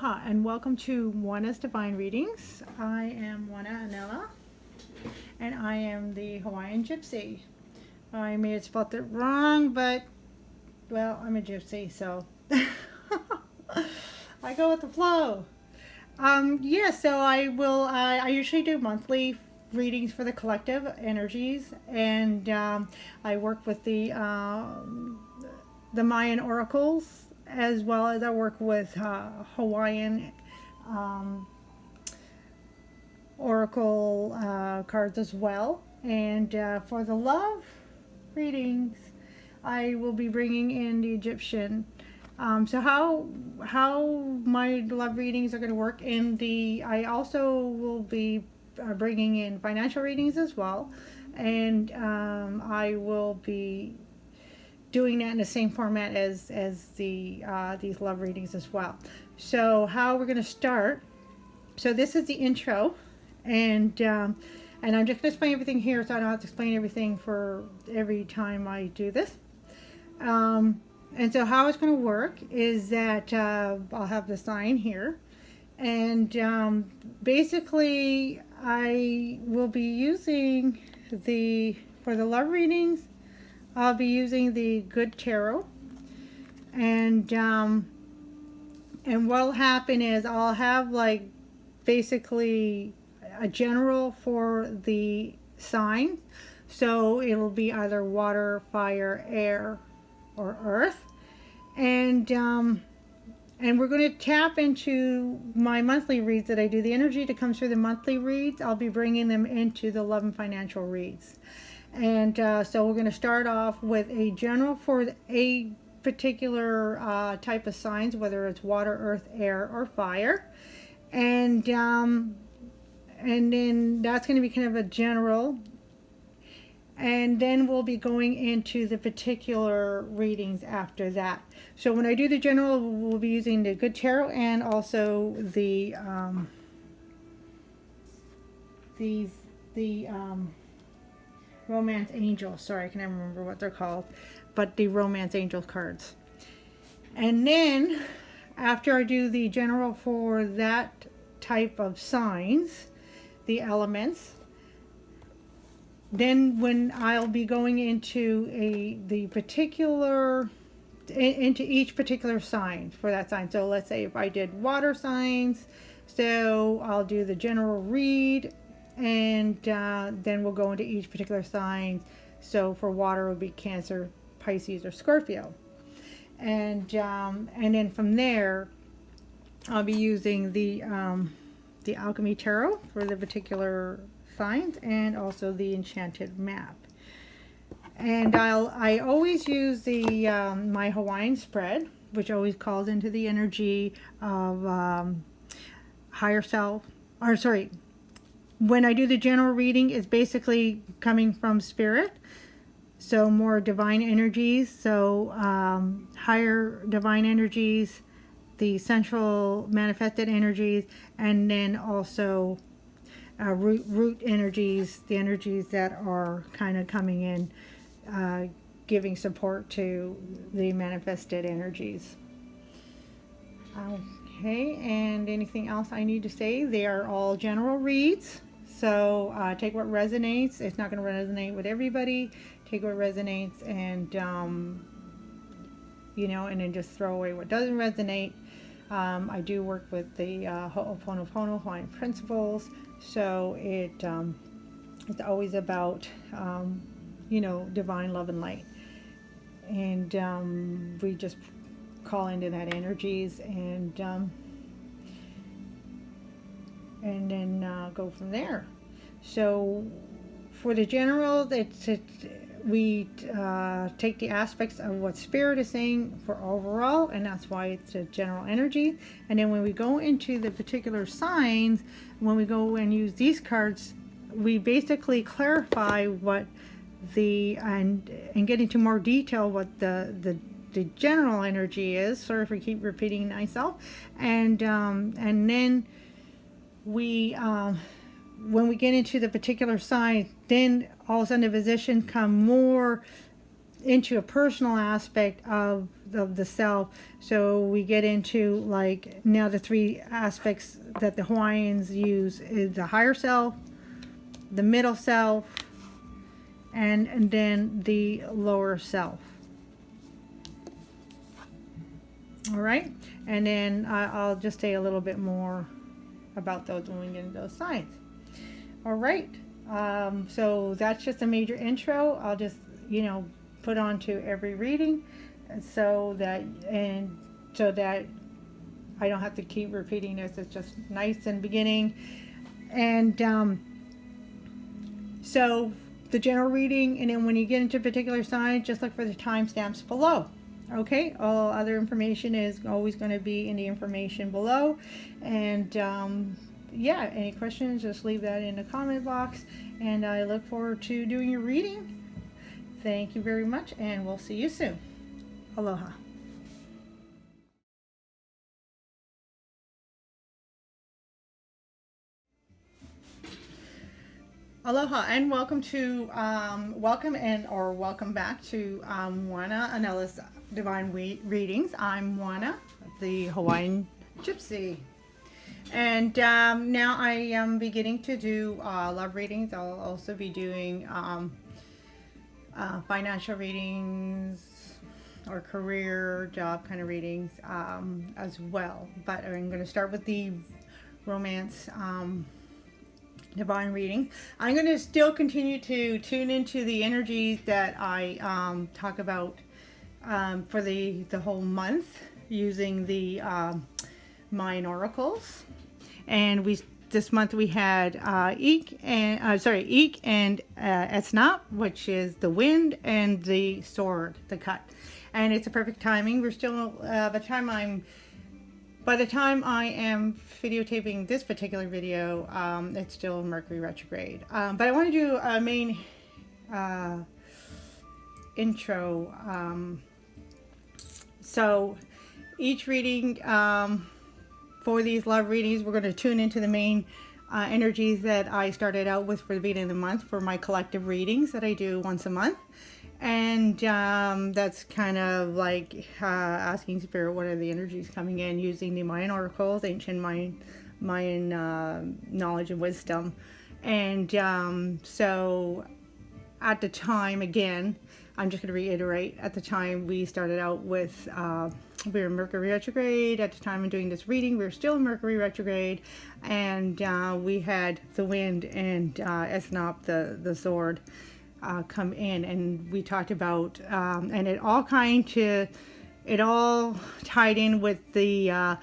Aloha and welcome to Moana's Divine Readings. I am Moana Anela and I am the Hawaiian Gypsy. I may have spelled it wrong, but well, I'm a gypsy, so I go with the flow. So I usually do monthly readings for the collective energies, and I work with the Mayan Oracles, as well as I work with Hawaiian Oracle cards as well. And for the love readings, I will be bringing in the Egyptian. So how my love readings are going to work I also will be bringing in financial readings as well, and I will be doing that in the same format as these love readings as well. So how we're going to start. So this is the intro, and I'm just going to explain everything here, so I don't have to explain everything for every time I do this. And so how it's going to work is that I'll have the sign here, and basically I will be using for the love readings, I'll be using the Good Tarot, and what'll happen is I'll have like basically a general for the sign, so it'll be either water, fire, air, or earth, and we're going to tap into my monthly reads that I do. The energy that comes through the monthly reads, I'll be bringing them into the love and financial reads. And so we're going to start off with a general for a particular type of signs, whether it's water, earth, air, or fire. And then that's going to be kind of a general. And then we'll be going into the particular readings after that. So when I do the general, we'll be using the Good Tarot and also the Romance Angel. Sorry, I can never remember what they're called, but the Romance Angel cards. And then after I do the general for that type of signs, the elements, then when I'll be going into into each particular sign for that sign. So let's say if I did water signs, so I'll do the general read, and then we'll go into each particular sign. So for water, it would be Cancer, Pisces, or Scorpio, and then from there I'll be using the Alchemy Tarot for the particular signs, and also the Enchanted Map. And I always use the my Hawaiian spread, which always calls into the energy of higher self, or sorry, when I do the general reading, it's basically coming from spirit, so more divine energies, so higher divine energies, the central manifested energies, and then also root energies, the energies that are kind of coming in, giving support to the manifested energies. Okay, and anything else I need to say? They are all general reads, so take what resonates. It's not going to resonate with everybody. Take what resonates, and and then just throw away what doesn't resonate. I do work with the Ho'o Pono Pono Hawaiian principles, so it's always about divine love and light, and we just call into that energies, and then go from there. So for the general, we take the aspects of what spirit is saying for overall, and that's why it's a general energy. And then when we go into the particular signs, when we go and use these cards, we basically clarify what and get into more detail what the general energy is. Sorry if I keep repeating myself. And then we when we get into the particular sign, then all of a sudden the positions come more into a personal aspect of the self. So we get into like now the three aspects that the Hawaiians use is the higher self, the middle self, and then the lower self. All right, and then I'll just say a little bit more about those when we get into those signs. All right, so that's just a major intro. I'll just, you know, put on to every reading so that I don't have to keep repeating this. It's just nice in the beginning. And so the general reading, and then when you get into a particular sign, just look for the timestamps below. Okay, all other information is always going to be in the information below. And yeah, any questions, just leave that in the comment box, and I look forward to doing your reading. Thank you very much, and we'll see you soon. Aloha. Aloha, and welcome to welcome back to Moana Anela's Divine Readings. I'm Moana, the Hawaiian Gypsy, and now I am beginning to do love readings. I'll also be doing financial readings or career, job kind of readings as well. But I'm going to start with the romance divine reading. I'm going to still continue to tune into the energies that I talk about for the whole month using the Mayan Oracles. And this month we had Ik and Esnap, which is the wind, and the sword, the cut. And it's a perfect timing. We're still by the time I am videotaping this particular video, it's still Mercury retrograde. But I want to do a main intro. So each reading for these love readings, we're going to tune into the main energies that I started out with for the beginning of the month for my collective readings that I do once a month. And that's kind of like asking Spirit, what are the energies coming in, using the Mayan Oracles, ancient Mayan knowledge and wisdom. And so at the time, again, I'm just going to reiterate, at the time we started out with, we were in Mercury retrograde. At the time of doing this reading, we were still in Mercury retrograde. And we had the wind and Esnap, the sword, come in, and we talked about and it all tied in with the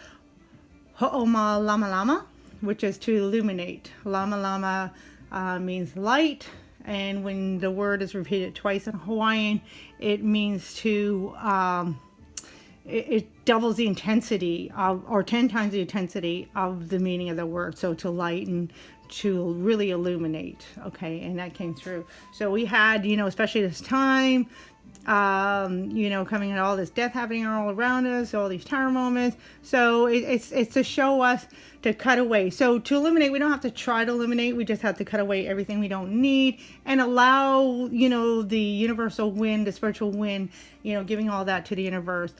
Ho'oma Lama Lama, which is to illuminate. Lama Lama means light, and when the word is repeated twice in Hawaiian, it means to it doubles the intensity of, or 10 times the intensity of the meaning of the word. So to lighten, to really illuminate. Okay, and that came through. So we had, you know, especially this time, you know, coming in, all this death happening all around us, all these tower moments. So it's to show us to cut away. So to eliminate, we don't have to try to eliminate. We just have to cut away everything we don't need and allow, you know, the universal wind, the spiritual wind, you know, giving all that to the universe.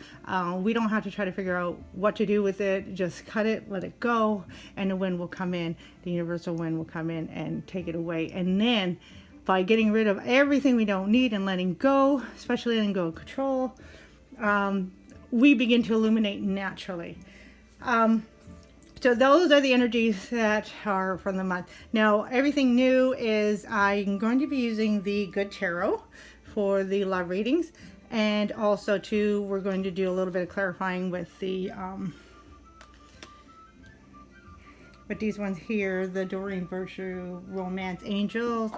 We don't have to try to figure out what to do with it. Just cut it, let it go, and the wind will come in. The universal wind will come in and take it away. And then by getting rid of everything we don't need and letting go, especially letting go of control, we begin to illuminate naturally. So those are the energies that are from the month. Now, everything new is I'm going to be using the Good Tarot for the love readings. And also, too, we're going to do a little bit of clarifying with the with these ones here, the Doreen Virtue Romance Angels.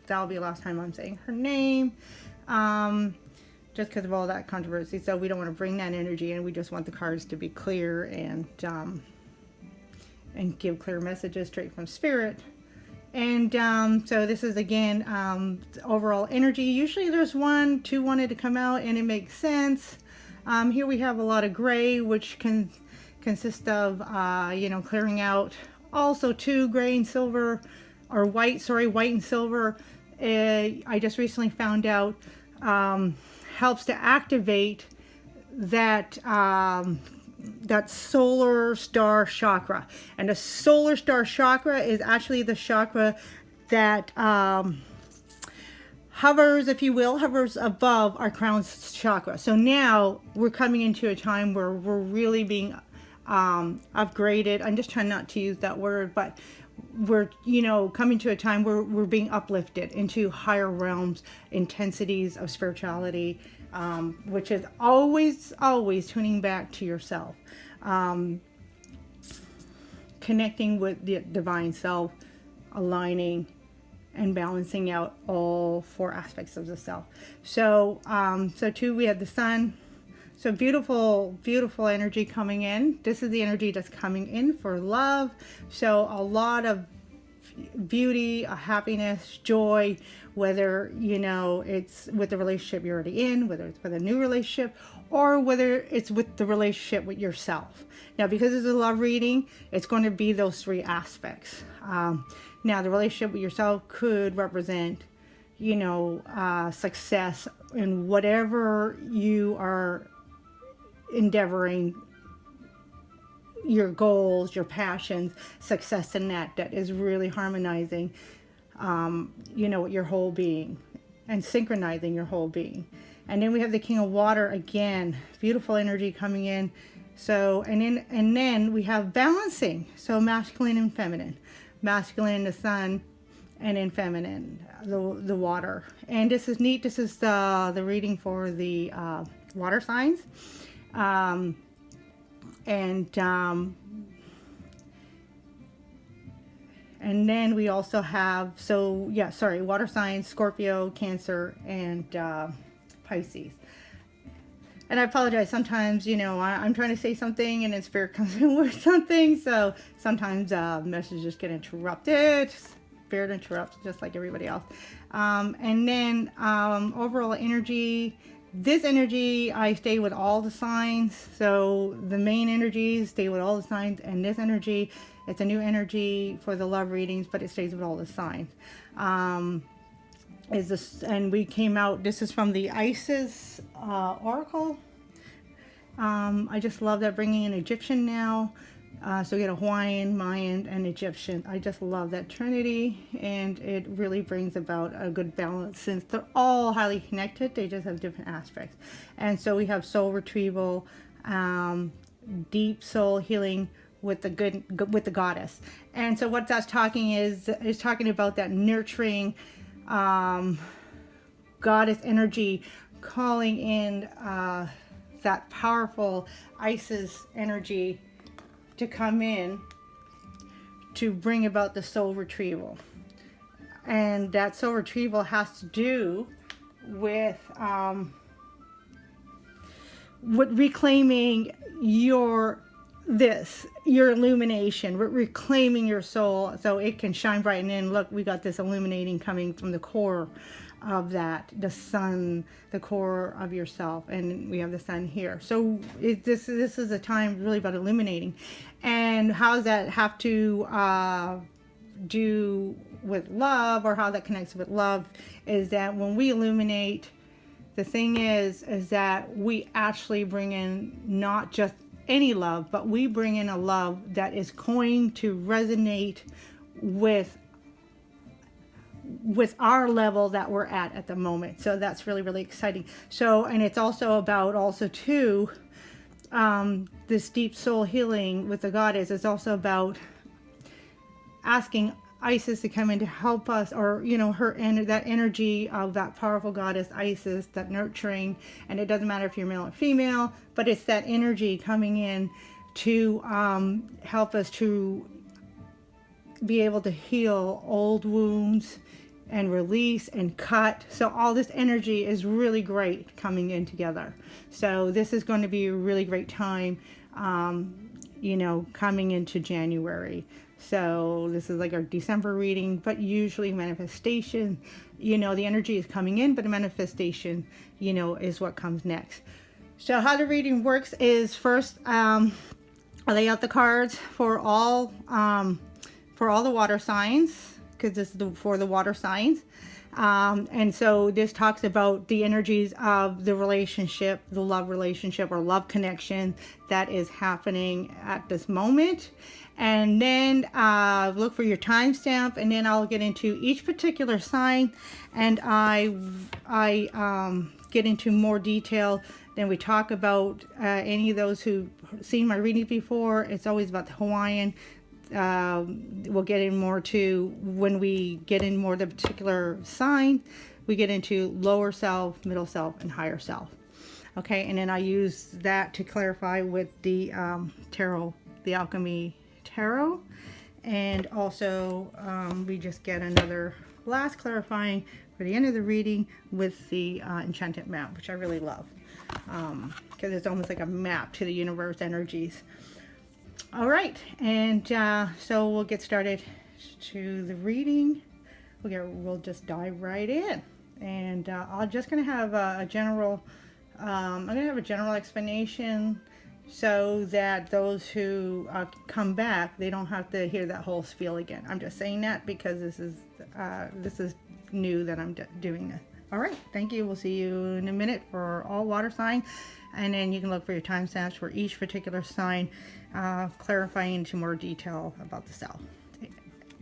That'll be the last time I'm saying her name. Just because of all that controversy. So we don't want to bring that energy in. We just want the cards to be clear and give clear messages straight from Spirit. And so this is, again, overall energy. Usually there's two wanted to come out, and it makes sense. Here we have a lot of gray, which can consist of, you know, clearing out. Also, too, gray and silver, or white and silver. I just recently found out helps to activate that that solar star chakra. And the solar star chakra is actually the chakra that hovers, if you will, hovers above our crown chakra. So now we're coming into a time where we're really being upgraded. I'm just trying not to use that word, but we're, you know, coming to a time where we're being uplifted into higher realms, intensities of spirituality, which is always tuning back to yourself, connecting with the divine self, aligning and balancing out all four aspects of the self. So, so too, we have the sun. So beautiful, beautiful energy coming in. This is the energy that's coming in for love. So a lot of beauty, happiness, joy, whether, you know, it's with the relationship you're already in, whether it's with a new relationship, or whether it's with the relationship with yourself. Now, because it's a love reading, it's going to be those three aspects. Now, the relationship with yourself could represent, you know, success in whatever you are endeavoring, your goals, your passions, success in that is really harmonizing, you know, your whole being and synchronizing your whole being. And then we have the King of Water again, beautiful energy coming in. So, and then we have balancing. So masculine and feminine, masculine, the sun, and then feminine, the water. And this is neat. This is the reading for the water signs. And then we also have, so yeah, sorry, water signs, Scorpio, Cancer, and Pisces. And I apologize, sometimes, you know, I'm trying to say something and then spirit comes in with something, so sometimes messages get interrupted. Spirit interrupts just like everybody else. And then overall energy, this energy, I stay with all the signs. So the main energies stay with all the signs, and this energy, it's a new energy for the love readings, but it stays with all the signs. Is this, and we came out, this is from the Isis Oracle. I just love that, bringing in Egyptian now. So we get a Hawaiian, Mayan, and Egyptian. I just love that trinity, and it really brings about a good balance since they're all highly connected. They just have different aspects. And so we have soul retrieval, deep soul healing with the goddess. And so what that's talking is talking about that nurturing goddess energy, calling in that powerful Isis energy to come in to bring about the soul retrieval. And that soul retrieval has to do with reclaiming your illumination, reclaiming your soul so it can shine bright. And then look, we got this illuminating coming from the core of that, the sun, the core of yourself, and we have the sun here. So this is a time really about illuminating. And how does that have to do with love, or how that connects with love, is that when we illuminate, the thing is that we actually bring in not just any love, but we bring in a love that is going to resonate with our level that we're at the moment. So that's really, really exciting. So, and it's also about too, this deep soul healing with the goddess is also about asking Isis to come in to help us, or, you know, that energy of that powerful goddess Isis, that nurturing. And it doesn't matter if you're male or female, but it's that energy coming in to help us to be able to heal old wounds and release and cut. So all this energy is really great coming in together. So this is going to be a really great time, you know, coming into January. So this is like our December reading, but usually manifestation, you know, the energy is coming in, but the manifestation, you know, is what comes next. So how the reading works is, first, I lay out the cards for all the water signs, because this is for the water signs. And so this talks about the energies of the relationship, the love relationship or love connection that is happening at this moment. And then look for your timestamp, and then I'll get into each particular sign, and I get into more detail. Then we talk about any of those who've seen my readings before. It's always about the Hawaiian. We'll get in more to when we get in more the particular sign. We get into lower self, middle self, and higher self. Okay, and then I use that to clarify with the tarot, the Alchemy Tarot, and also we just get another last clarifying for the end of the reading with the Enchanted Map, which I really love because it's almost like a map to the universe energies. All right, and so we'll get started to the reading. We'll just dive right in, and I'm just going to have a general. I'm going to have a general explanation so that those who come back, they don't have to hear that whole spiel again. I'm just saying that because this is new that I'm doing this. All right, thank you. We'll see you in a minute for all water signs, and then you can look for your timestamps for each particular sign, clarifying into more detail about the self,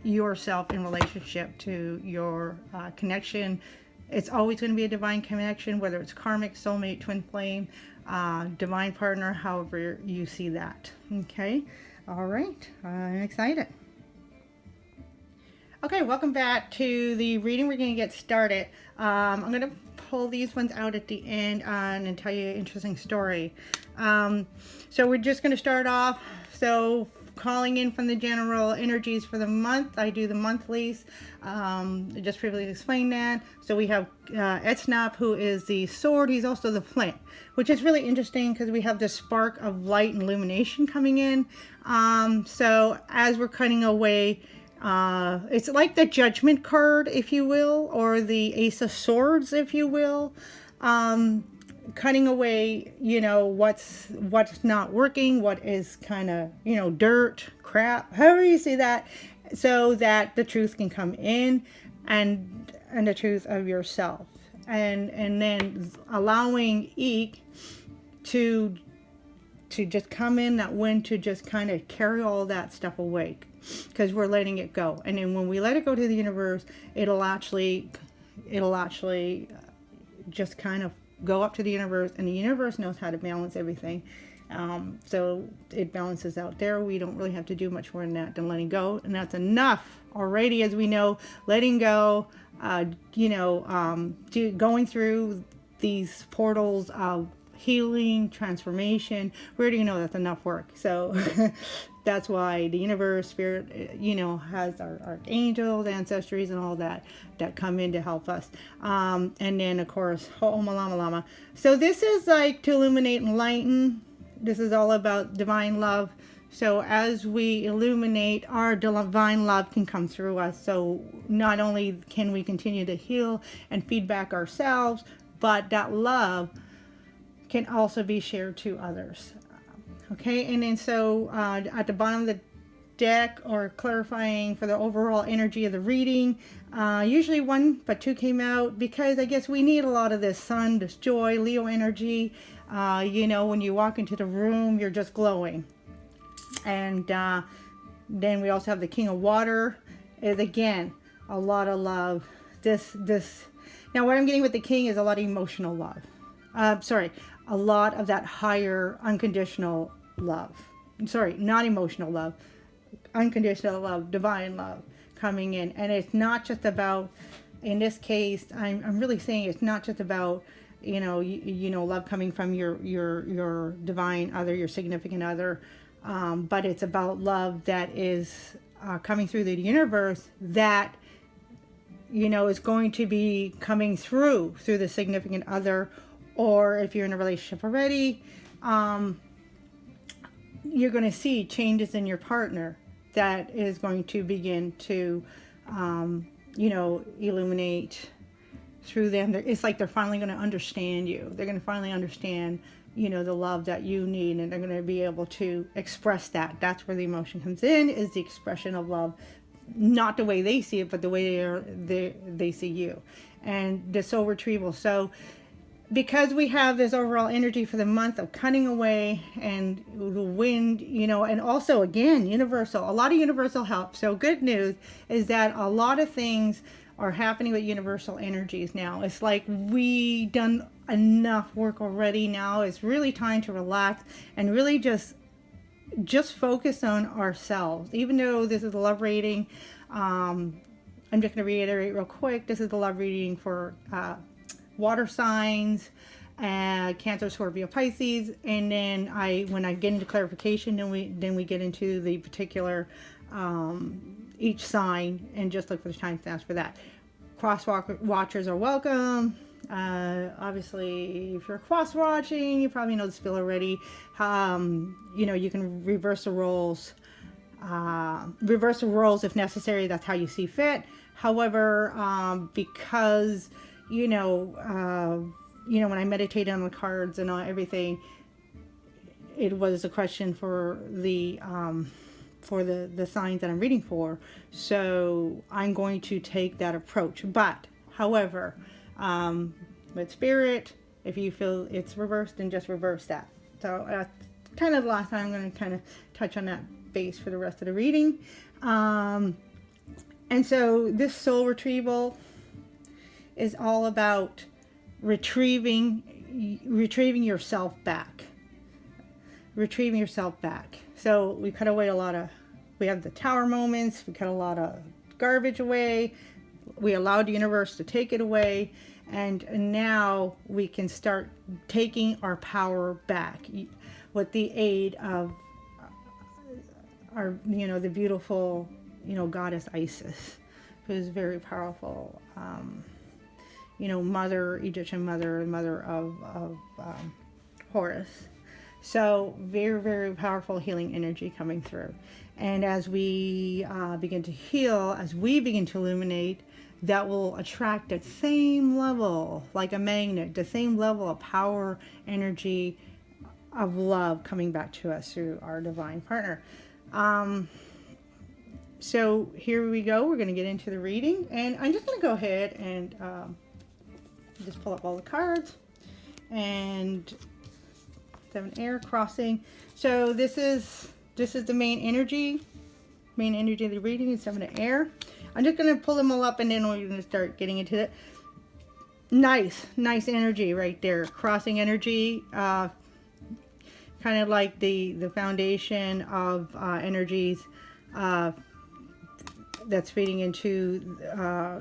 yourself in relationship to your connection. It's always going to be a divine connection, whether it's karmic, soulmate, twin flame, divine partner, however you see that. Okay, all right, I'm excited. Okay, welcome back to the reading. We're going to get started. I'm going to pull these ones out at the end and tell you an interesting story. So we're just going to start off. So calling in from the general energies for the month. I do the monthlies. I just previously explained that. So we have Etznap, who is the sword. He's also the flint, which is really interesting because we have this spark of light and illumination coming in. So as we're cutting away, it's like the Judgment card, if you will, or the Ace of Swords, if you will. Cutting away, what's not working, what is kind of, dirt, crap, however you see that, so that the truth can come in and the truth of yourself. And then allowing Eek to just come in, that wind, to just kind of carry all that stuff away, because we're letting it go. And then when we let it go to the universe, it'll actually just kind of go up to the universe, and the universe knows how to balance everything. So it balances out there. We don't really have to do much more than that, than letting go, and that's enough already. As we know, letting go, going through these portals of healing, transformation, we already know that's enough work. So that's why the universe, spirit, has our archangels, ancestries, and all that come in to help us. And then, of course, Ho'o Malama. So this is like to illuminate and lighten. This is all about divine love. So as we illuminate, our divine love can come through us. So not only can we continue to heal and feed back ourselves, but that love can also be shared to others. Okay, and then so at the bottom of the deck, or clarifying for the overall energy of the reading, usually one but two came out, because I guess we need a lot of this sun, this joy, Leo energy. When you walk into the room, you're just glowing. And then we also have the King of Water, is again a lot of love. This now what I'm getting with the King is a lot of emotional love. A lot of that higher unconditional love. Not emotional love, unconditional love, divine love coming in. And it's not just about, in this case, I'm really saying it's not just about, love coming from your divine other, your significant other, but it's about love that is coming through the universe, that is going to be coming through the significant other. Or if you're in a relationship already, you're going to see changes in your partner that is going to begin to, illuminate through them. It's like they're finally going to understand you. They're going to finally understand, the love that you need, and they're going to be able to express that. That's where the emotion comes in, is the expression of love not the way they see it, but the way they see you. And the soul retrieval. So because we have this overall energy for the month of cutting away and the wind, you know, and also again, universal, a lot of universal help. So good news is that a lot of things are happening with universal energies now. It's like we done enough work already. Now it's really time to relax and really just focus on ourselves. Even though this is a love reading, I'm just going to reiterate real quick. This is the love reading for water signs, Cancer, Scorpio, Pisces, and then when I get into clarification, then we get into the particular each sign and just look for the timestamps for that. Cross watchers are welcome. Obviously, if you're cross watching, you probably know the spiel already. You know, you can reverse the roles. Reverse the roles if necessary. That's how you see fit. However, because you know, when I meditated on the cards and everything, it was a question for the signs that I'm reading for. So I'm going to take that approach. But, however, with spirit, if you feel it's reversed, then just reverse that. So kind of the last time I'm going to kind of touch on that base for the rest of the reading. And so this soul retrieval is all about retrieving yourself back. Retrieving yourself back. So we cut away we have the tower moments, we cut a lot of garbage away, we allowed the universe to take it away, and now we can start taking our power back with the aid of our, the beautiful, goddess Isis, who's very powerful. Egyptian mother of Horus. So very, very powerful healing energy coming through. And as we begin to heal, as we begin to illuminate, that will attract that same level, like a magnet, the same level of power, energy, of love coming back to us through our divine partner. So here we go. We're going to get into the reading. And I'm just going to go ahead and just pull up all the cards. And 7 air crossing. So this is the main energy of the reading is 7 air. I'm just going to pull them all up and then we're going to start getting into it. Nice energy right there. Crossing energy, kind of like the foundation of energies that's feeding into our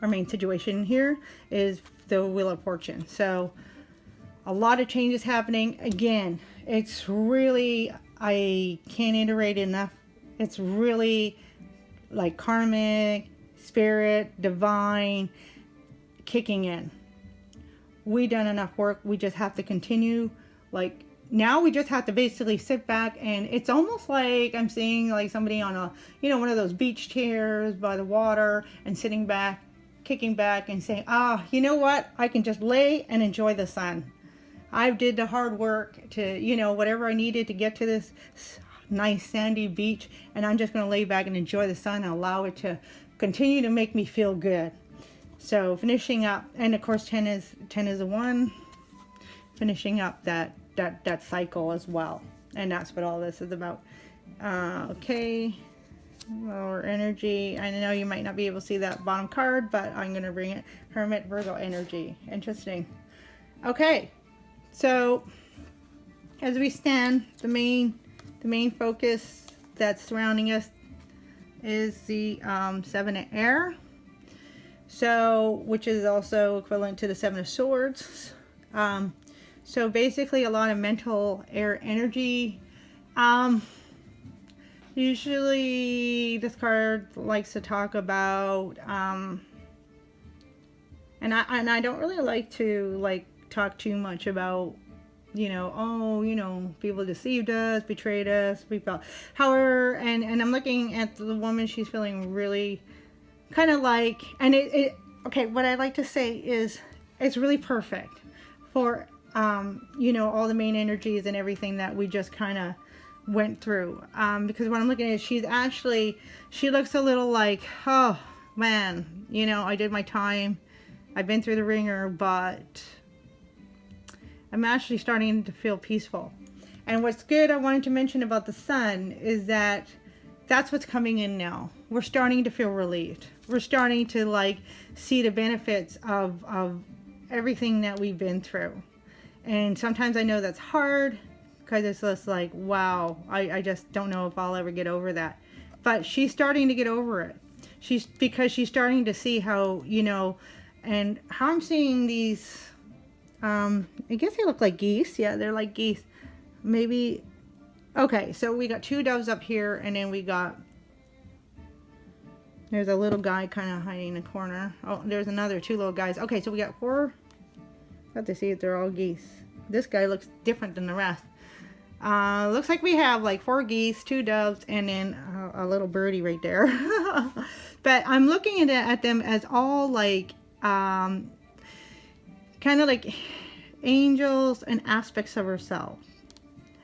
main situation here is the Wheel of Fortune. So a lot of changes happening. Again, it's really, I can't iterate enough. It's really like karmic, spirit, divine, kicking in. We done enough work. We just have to continue. Like now we just have to basically sit back, and it's almost like I'm seeing like somebody on a, one of those beach chairs by the water and sitting back, kicking back and saying, you know what? I can just lay and enjoy the sun. I did the hard work to, whatever I needed to get to this nice sandy beach, and I'm just going to lay back and enjoy the sun and allow it to continue to make me feel good. So finishing up, and of course 10 is a 1, finishing up that cycle as well. And that's what all this is about. Okay, lower energy. I know you might not be able to see that bottom card, but I'm going to bring it. Hermit, Virgo energy. Interesting. Okay, so as we stand, the main focus that's surrounding us is the 7 air. So, which is also equivalent to the 7 of Swords. So basically a lot of mental air energy. Usually this card likes to talk about, and I don't really like to talk too much about, people deceived us, betrayed us, we felt. However, and I'm looking at the woman, she's feeling really kind of like, and okay, what I like to say is it's really perfect for, all the main energies and everything that we just kind of went through. Because when I'm looking at it, she looks a little like, oh man, you know, I did my time. I've been through the ringer, but I'm actually starting to feel peaceful. And what's good I wanted to mention about the sun is that that's what's coming in now. We're starting to feel relieved. We're starting to like see the benefits of everything that we've been through. And sometimes I know that's hard because it's just like, wow, I just don't know if I'll ever get over that. But she's starting to get over it. Because she's starting to see how, you know, and how I'm seeing these, I guess they look like geese. Yeah, they're like geese. Maybe, okay, so we got 2 doves up here, and then there's a little guy kind of hiding in the corner. Oh, there's 2 little guys. Okay, so we got 4. Have to see if they're all geese. This guy looks different than the rest. Looks like we have like 4 geese, 2 doves, and then a little birdie right there. But I'm looking at them as all like, kind of like angels and aspects of herself.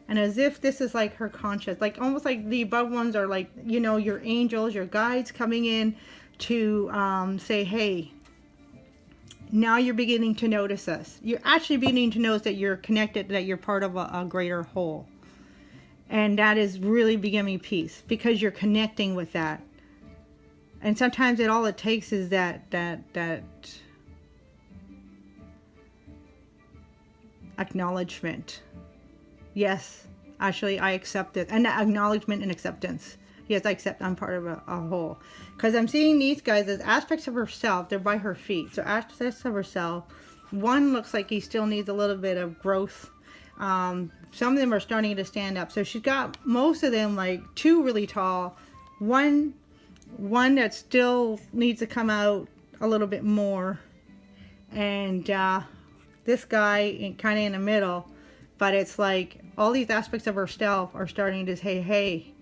And as if this is like her conscious, like almost like the above ones are like, you know, your angels, your guides coming in to say, hey, now you're beginning to notice us. You're actually beginning to notice that you're connected, that you're part of a greater whole. And that is really beginning peace because you're connecting with that. And sometimes all it takes is that acknowledgement. Yes, actually, I accept it. And acknowledgement and acceptance. Yes, I accept I'm part of a whole. Because I'm seeing these guys as aspects of herself. They're by her feet. So aspects of herself. One looks like he still needs a little bit of growth. Some of them are starting to stand up. So she's got most of them like 2 really tall. One that still needs to come out a little bit more. And this guy kind of in the middle. But it's like all these aspects of herself are starting to say, hey,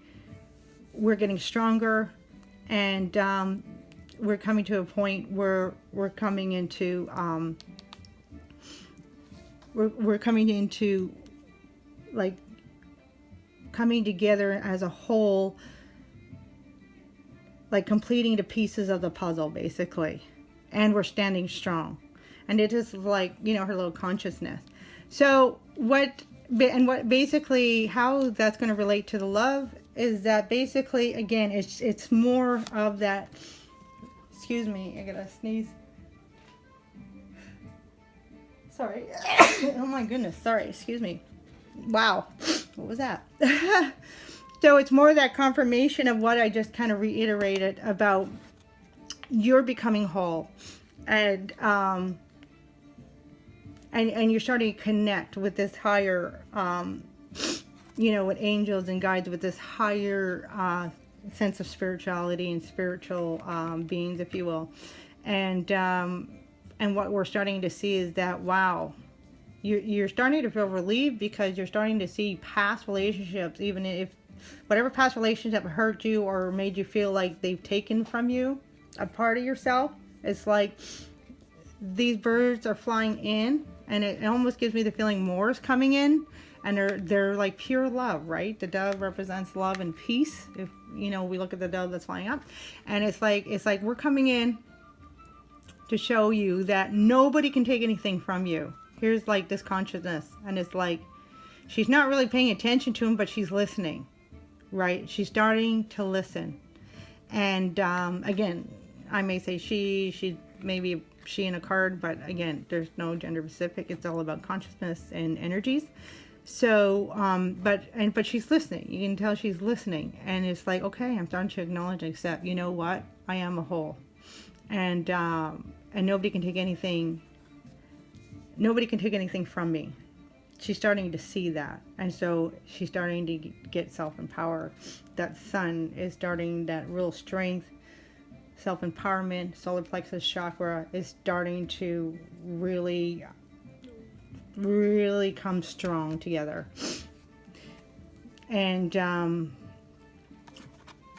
we're getting stronger, and we're coming to a point where we're coming into like coming together as a whole, like completing the pieces of the puzzle basically, and we're standing strong. And it is like, you know, her little consciousness. So what basically how that's going to relate to the love is that basically, again, it's more of that, excuse me, I gotta sneeze. Sorry. Oh my goodness, sorry, excuse me. Wow, what was that? So it's more that confirmation of what I just kind of reiterated about you're becoming whole. And you're starting to connect with this higher, you know, with angels and guides, with this higher sense of spirituality and spiritual beings, if you will. And what we're starting to see is that, wow, you're starting to feel relieved because you're starting to see past relationships, even if whatever past relationship hurt you or made you feel like they've taken from you a part of yourself. It's like these birds are flying in, and it almost gives me the feeling more is coming in, and they're like pure love, right? The dove represents love and peace. If you know, we look at the dove that's flying up, and it's like we're coming in to show you that nobody can take anything from you. Here's like this consciousness, and it's like she's not really paying attention to him, but she's listening, right? She's starting to listen. And again, I may say she maybe she in a card, but again, there's no gender specific. It's all about consciousness and energies. So, but she's listening. You can tell she's listening, and it's like, okay, I'm starting to acknowledge and accept. You know what? I am a whole, and nobody can take anything. Nobody can take anything from me. She's starting to see that, and so she's starting to get self-empowered. That sun is starting that real strength, self-empowerment. Solar plexus chakra is starting to really come strong together, and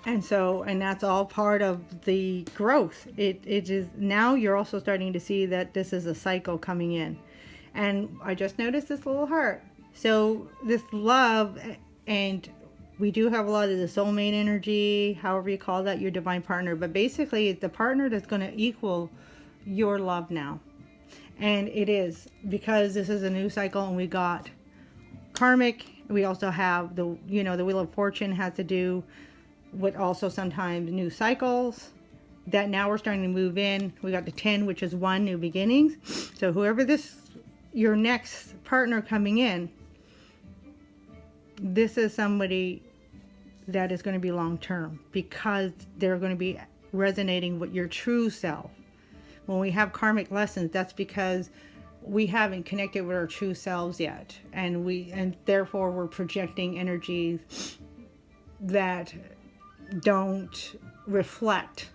that's all part of the growth. It is now you're also starting to see that this is a cycle coming in. And I just noticed this little heart. So this love and we do have a lot of the soulmate energy, however you call that, your divine partner. But basically, it's the partner that's going to equal your love now. And it is, because this is a new cycle, and we got karmic. We also have the, you know, the Wheel of Fortune has to do with also sometimes new cycles that now we're starting to move in. We got the 10, which is 1, new beginnings. So whoever your next partner coming in, this is somebody that is going to be long term, because they're going to be resonating with your true self. When we have karmic lessons, that's because we haven't connected with our true selves yet, and therefore we're projecting energies that don't reflect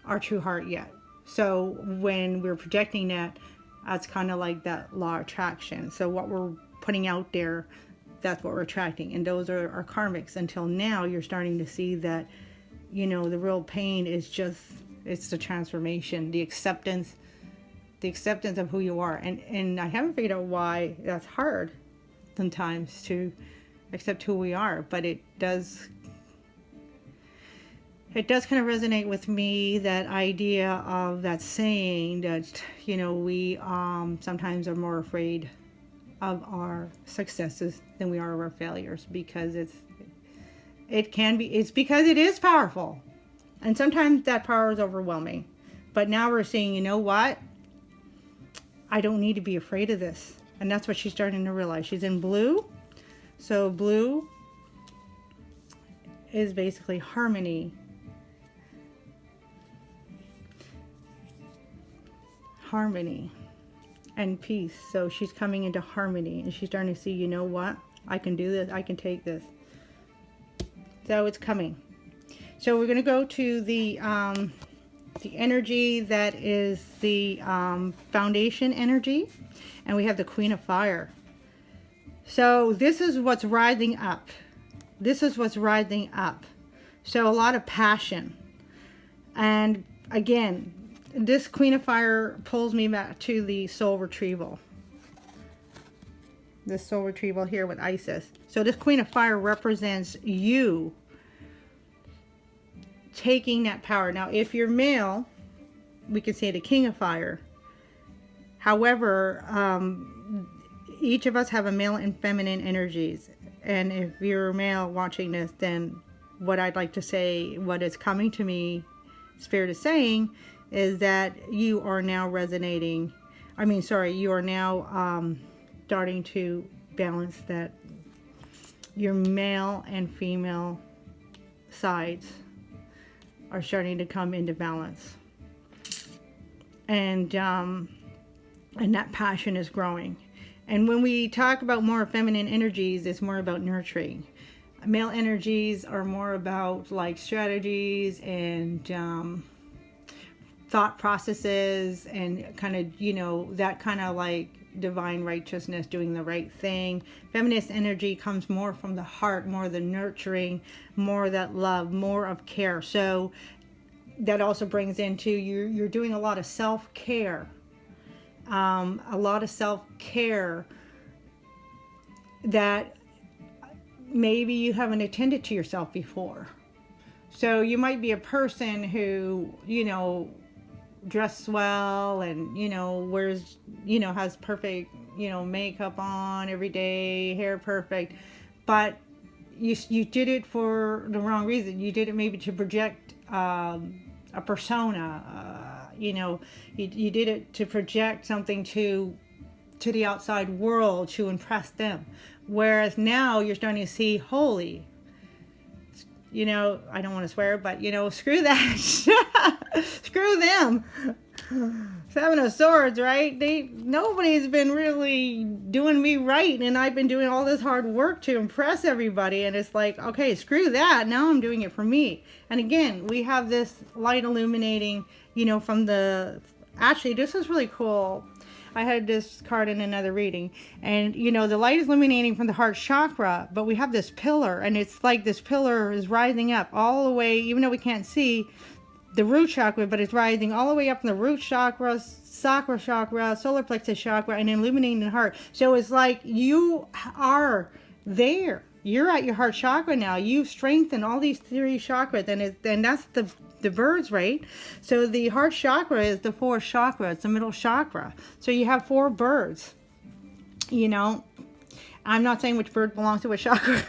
our true heart yet. So when we're projecting that, that's kind of like that law of attraction. So what we're putting out there, that's what we're attracting, and those are our karmics. Until now, you're starting to see that, you know, the real pain is just, it's the transformation, the acceptance of who you are. And I haven't figured out why that's hard sometimes to accept who we are, but it does kind of resonate with me, that idea of that saying that, you know, we sometimes are more afraid of our successes than we are of our failures, because it's because it is powerful, and sometimes that power is overwhelming. But now we're seeing, you know what, I don't need to be afraid of this. And that's what she's starting to realize. She's in blue, so blue is basically harmony, and peace. So she's coming into harmony, and she's starting to see, you know what, I can do this, I can take this. So it's coming. So we're going to go to the energy that is the foundation energy, and we have the Queen of Fire. So this is what's rising up. So a lot of passion. And again, this Queen of Fire pulls me back to the soul retrieval. This soul retrieval here with Isis. So this Queen of Fire represents you taking that power. Now, if you're male, we can say the King of Fire. However, each of us have a male and feminine energies. And if you're a male watching this, then what I'd like to say, what is coming to me, Spirit is saying, is that you are now resonating. You are now starting to balance that your male and female sides are starting to come into balance, and that passion is growing. And when we talk about more feminine energies, it's more about nurturing. Male energies are more about like strategies and thought processes, and kind of, you know, that kind of like divine righteousness, doing the right thing. Feminist energy comes more from the heart, more the nurturing, more that love, more of care. So that also brings into you're doing a lot of self-care, that maybe you haven't attended to yourself before. So you might be a person who, you know, dress well, and, you know, wears, you know, has perfect, you know, makeup on every day, hair perfect, but you did it for the wrong reason. You did it maybe to project a persona, you know, you did it to project something to the outside world, to impress them. Whereas now you're starting to see, holy, you know, I don't want to swear, but, you know, screw that. Screw them. Seven of Swords, right? Nobody's been really doing me right, and I've been doing all this hard work to impress everybody, and it's like, okay, screw that. Now I'm doing it for me. And again, we have this light illuminating, you know, from the... Actually, this is really cool. I had this card in another reading, and, you know, the light is illuminating from the heart chakra, but we have this pillar, and it's like this pillar is rising up all the way, even though we can't see the root chakra, but it's rising all the way up from the root chakra, sacral chakra, solar plexus chakra, and illuminating the heart. So it's like you are there. you're at your heart chakra now. You've strengthened all these three chakras, and that's the birds, right? So the heart chakra is the fourth chakra. It's the middle chakra. So you have 4 birds. You know, I'm not saying which bird belongs to which chakra.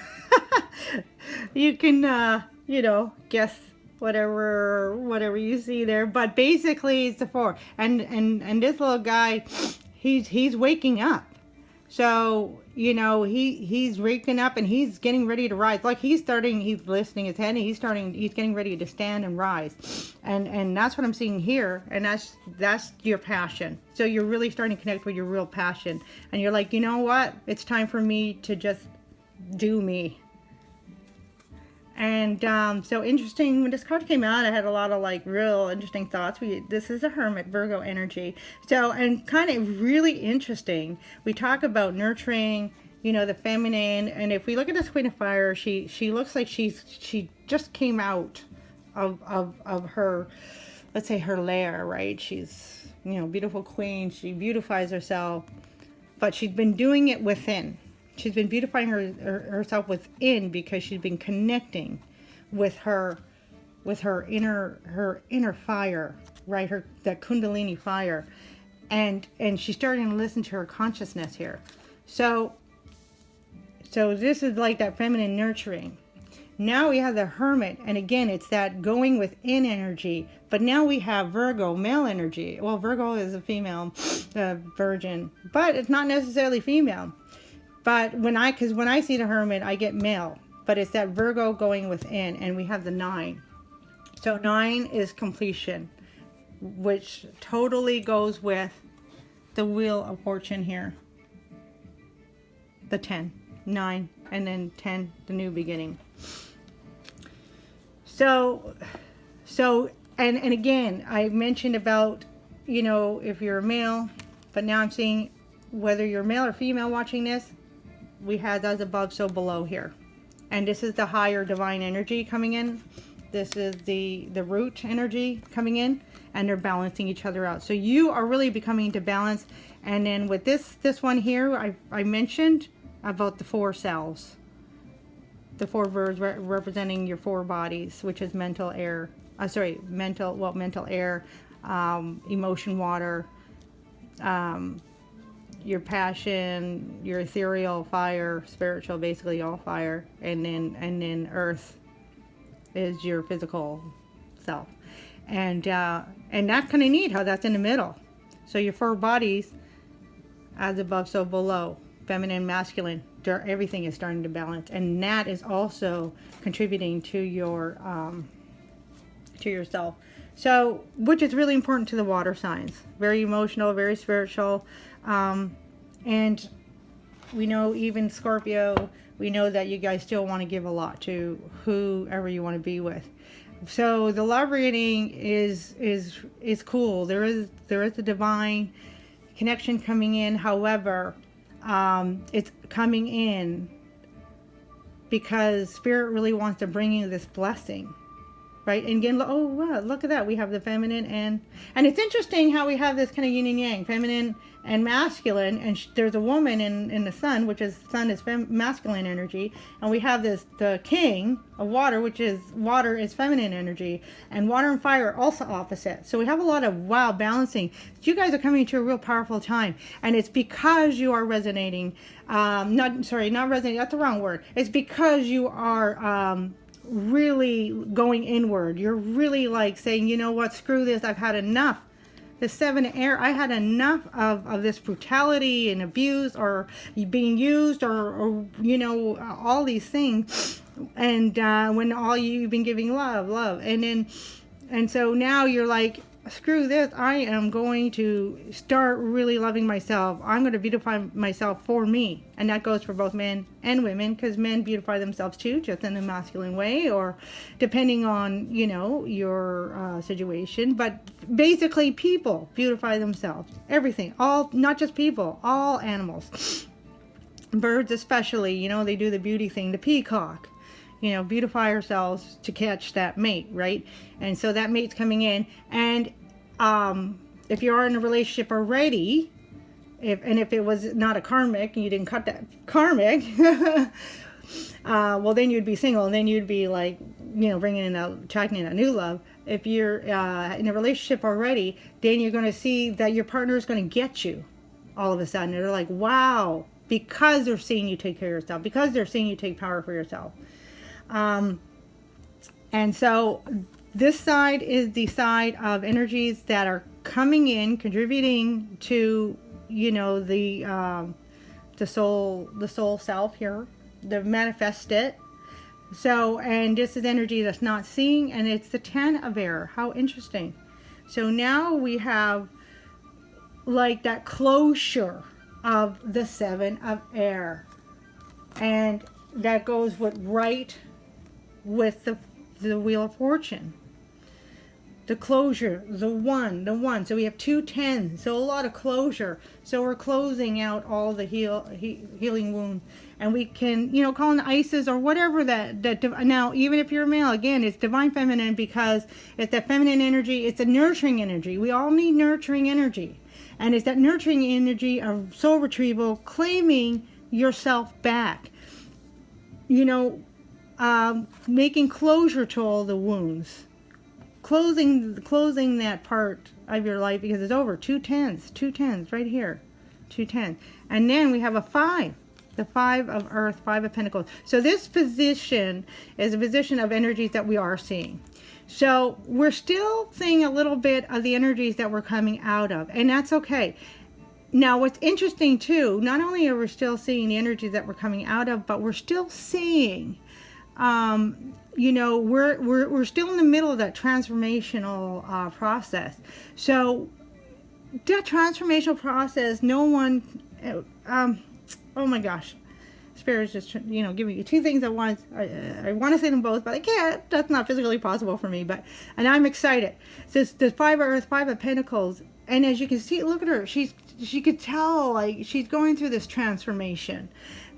You can, you know, guess whatever you see there. But basically, it's the 4. And this little guy, he's waking up. So, you know, he's waking up and he's getting ready to rise. Like he's listening his head, and he's getting ready to stand and rise. And that's what I'm seeing here. And that's your passion. So you're really starting to connect with your real passion. And you're like, you know what? It's time for me to just do me. And so interesting, when this card came out, I had a lot of like real interesting thoughts. This is a Hermit, Virgo energy. So, and kind of really interesting, we talk about nurturing, you know, the feminine. And if we look at this Queen of Fire, she looks like she just came out of her, let's say, her lair, right? She's, you know, beautiful queen. She beautifies herself, but she's been doing it within. She's been beautifying herself within, because she's been connecting with her inner fire, right? That Kundalini fire, and she's starting to listen to her consciousness here. So this is like that feminine nurturing. Now we have the Hermit, and again, it's that going within energy. But now we have Virgo, male energy. Well, Virgo is a female virgin, but it's not necessarily female. But when I see the Hermit, I get male. But it's that Virgo going within, and we have the 9. So 9 is completion, which totally goes with the Wheel of Fortune here. The 10, 9, and then 10, the new beginning. So, and again, I mentioned about, you know, if you're a male, but now I'm seeing whether you're male or female watching this, we had as above, so below here. And this is the higher divine energy coming in. This is the root energy coming in, and they're balancing each other out. So you are really becoming to balance. And then with this one here, I mentioned about the 4 cells. The 4 birds representing your 4 bodies, which is mental air, mental air, emotion water, your passion, your ethereal fire, spiritual, basically all fire, and then earth is your physical self. And that's kind of neat how that's in the middle. So your 4 bodies, as above, so below, feminine, masculine, everything is starting to balance, and that is also contributing to your to yourself. So, which is really important to the water signs. Very emotional, very spiritual. And we know even Scorpio, we know that you guys still want to give a lot to whoever you want to be with. So the love reading is cool. There is a divine connection coming in. However, it's coming in because Spirit really wants to bring you this blessing. Right? And again, oh wow, look at that. We have the feminine and it's interesting how we have this kind of yin and yang, feminine and masculine. And there's a woman in the sun, which is masculine energy. And we have the king of water, which is water is feminine energy. And water and fire are also opposite. So we have a lot of balancing. You guys are coming to a real powerful time. And it's because you are resonating. Not resonating. That's the wrong word. It's because you are really going inward. You're really like saying, you know what, screw this, I've had enough. The 7 air, I had enough of this brutality and abuse or being used or you know, all these things. And when all you've been giving love and so now you're like, screw this, I am going to start really loving myself. I'm going to beautify myself for me. And that goes for both men and women, because men beautify themselves too, just in a masculine way, or depending on, you know, your situation. But basically people beautify themselves. Everything, all, not just people, all animals. Birds especially, you know, they do the beauty thing, the peacock. You know, beautify ourselves to catch that mate, right? And so that mate's coming in. And if you are in a relationship already, if it was not a karmic and you didn't cut that karmic, well, then you'd be single, and then you'd be like, attracting a new love. If you're in a relationship already, then you're going to see that your partner is going to get you all of a sudden. They're like, wow, because they're seeing you take care of yourself, because they're seeing you take power for yourself. And so this side is the side of energies that are coming in, contributing to, the soul self here, the manifest it. So, and this is energy that's not seeing, and it's the 10 of air. How interesting. So now we have like that closure of the 7 of air. And that goes right with the Wheel of Fortune. The closure, the one. So we have 2 10s, so a lot of closure. So we're closing out all the healing wounds. And we can, call in ices or whatever that. Now, even if you're a male, again, it's divine feminine, because it's that feminine energy. It's a nurturing energy. We all need nurturing energy. And it's that nurturing energy of soul retrieval, claiming yourself back. Making closure to all the wounds. Closing that part of your life, because it's over. 2 10s right here. 2 10s. And then we have a 5. The 5 of earth, 5 of pentacles. So this position is a position of energies that we are seeing. So we're still seeing a little bit of the energies that we're coming out of, and that's okay. Now, what's interesting too, not only are we still seeing the energies that we're coming out of, but we're still seeing, we're still in the middle of that transformational process. So that transformational process, no one, oh my gosh, Spirit's just, giving you 2 things at once. I want to say them both, but I can't. That's not physically possible for me. And I'm excited. So it's the 5 of earth, 5 of pentacles. And as you can see, look at her. She could tell, like, she's going through this transformation.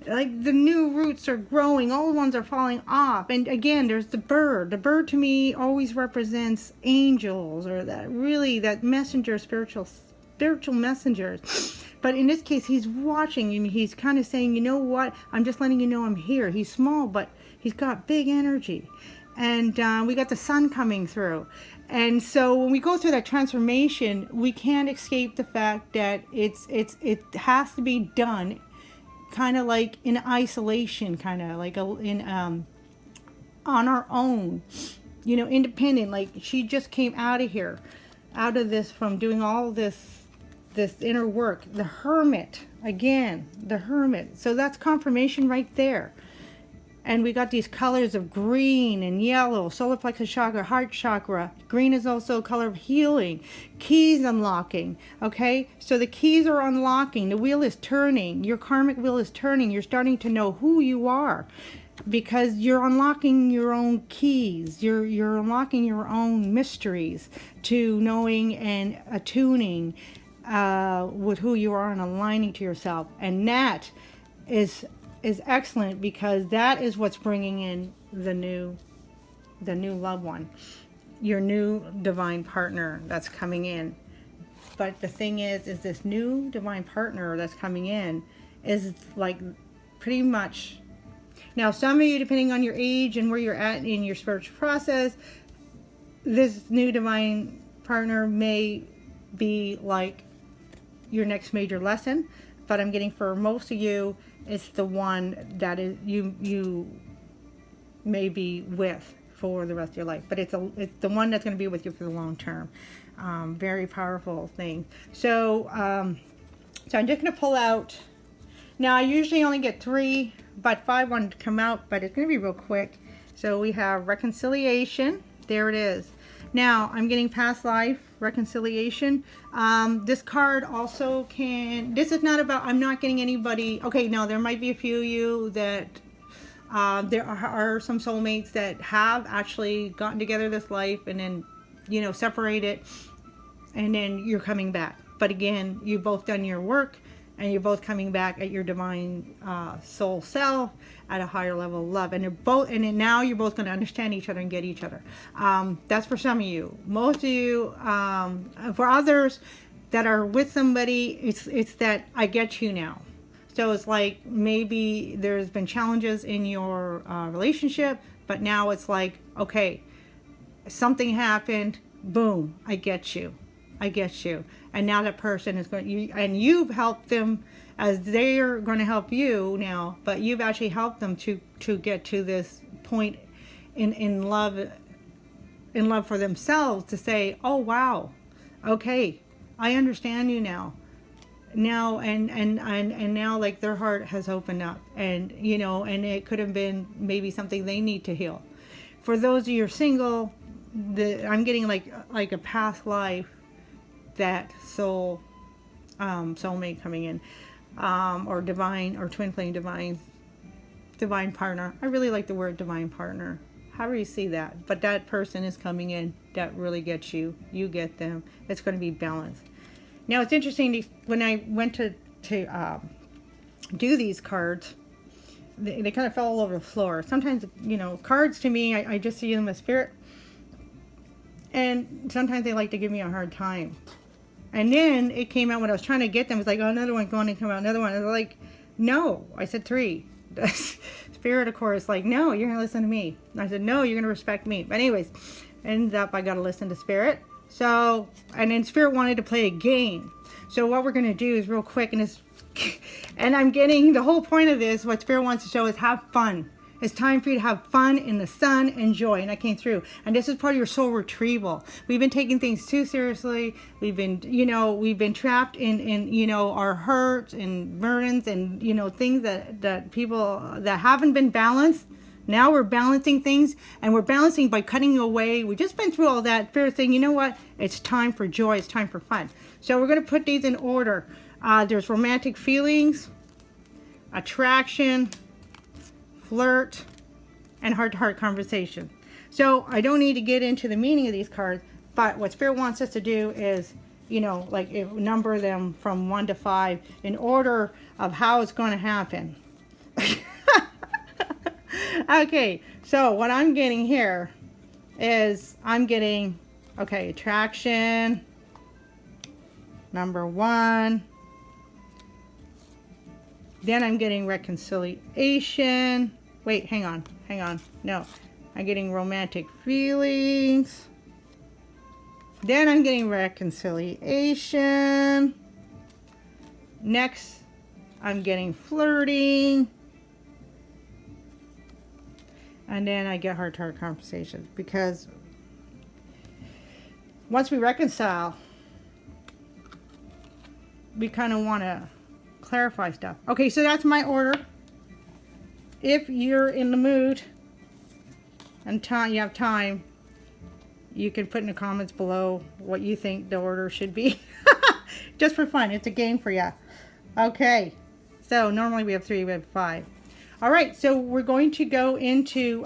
Like, the new roots are growing. Old ones are falling off. And again, there's the bird. The bird to me always represents angels, or that messenger, spiritual messengers. But in this case, he's watching you. He's kind of saying, you know what? I'm just letting you know I'm here. He's small, but he's got big energy. And we got the sun coming through. And so when we go through that transformation, we can't escape the fact that it has to be done kind of like in isolation, kind of like on our own, independent. Like, she just came out of here, out of this, from doing all this inner work. The hermit, again, the hermit. So that's confirmation right there. And we got these colors of green and yellow, solar plexus chakra, heart chakra. Green is also a color of healing, keys unlocking. Okay, so the keys are unlocking. The wheel is turning. Your karmic wheel is turning. You're starting to know who you are, because you're unlocking your own keys. You're unlocking your own mysteries to knowing and attuning with who you are and aligning to yourself. And that is excellent, because that is what's bringing in the new loved one, your new divine partner that's coming in. But the thing is this new divine partner that's coming in is like pretty much, now some of you, depending on your age and where you're at in your spiritual process, this new divine partner may be like your next major lesson. But I'm getting, for most of you, it's the one that is you may be with for the rest of your life. But it's the one that's going to be with you for the long term. Very powerful thing. So I'm just going to pull out. Now, I usually only get 3, but 5 wanted to come out, but it's going to be real quick. So we have reconciliation. There it is. Now, I'm getting past life, reconciliation. This card also can, this is not about, I'm not getting anybody, okay, no, there might be a few of you that, there are some soulmates that have actually gotten together this life and then, separated, and then you're coming back. But again, you've both done your work, and you're both coming back at your divine soul self at a higher level of love. And then now you're both going to understand each other and get each other. That's for some of you. Most of you, for others that are with somebody, it's that I get you now. So it's like maybe there's been challenges in your relationship, but now it's like, okay, something happened, boom, I get you. I get you. And now that person is going, and you've helped them as they're going to help you now, but you've actually helped them to get to this point in love for themselves, to say, oh wow, okay, I understand you now. Now and now, like, their heart has opened up, and you know, and it could have been maybe something they need to heal. For those of you who are single, I'm getting like a past life, that soulmate coming in, or divine, or twin flame divine partner. I really like the word divine partner, however you see that, but that person is coming in that really gets you. You get them. It's going to be balanced. Now it's interesting, when I went to do these cards, they kind of fell all over the floor. Sometimes, you know, cards to me, I just see them as spirit, and sometimes they like to give me a hard time. And then it came out when I was trying to get them. It's like, oh, another one going to come out, another one. And they're like, no. I said 3. Spirit, of course, like, no, you're going to listen to me. And I said, no, you're going to respect me. But anyways, ends up I got to listen to Spirit. So, and then Spirit wanted to play a game. So what we're going to do is real quick, and and I'm getting the whole point of this, what Spirit wants to show is have fun. It's time for you to have fun in the sun and joy. And I came through. And this is part of your soul retrieval. We've been taking things too seriously. We've been, you know, we've been trapped in you know, our hurts and burdens and, you know, things that people that haven't been balanced. Now we're balancing things, and we're balancing by cutting away. We've just been through all that. Spirit saying, you know what? It's time for joy. It's time for fun. So we're going to put these in order. There's romantic feelings, attraction, flirt, and heart-to-heart conversation. So I don't need to get into the meaning of these cards, but what Spirit wants us to do is, you know, like, number them from 1 to 5 in order of how it's going to happen. Okay, so what I'm getting here is I'm getting, okay, attraction, number 1. Then I'm getting reconciliation. Wait, hang on. No, I'm getting romantic feelings. Then I'm getting reconciliation. Next, I'm getting flirting. And then I get heart-to-heart conversations, because once we reconcile, we kind of want to clarify stuff. Okay, so that's my order. If you're in the mood and you have time, you can put in the comments below what you think the order should be. Just for fun. It's a game for you. Okay, so normally we have 3, we have 5. All right, so we're going to go into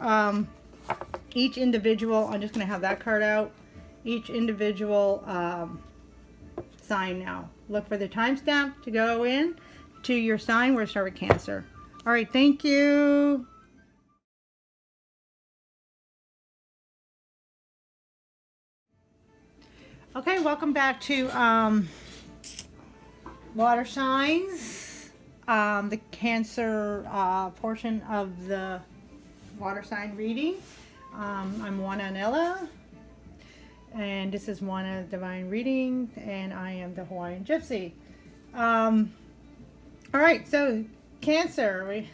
each individual. I'm just going to have that card out. Each individual sign now. Look for the timestamp to go in to your sign. We're going to start with Cancer. All right, thank you. Okay, welcome back to water signs. The Cancer portion of the water sign reading. I'm Moana Anela, and this is Moana Divine Reading, and I am the Hawaiian Gypsy. All right, so Cancer,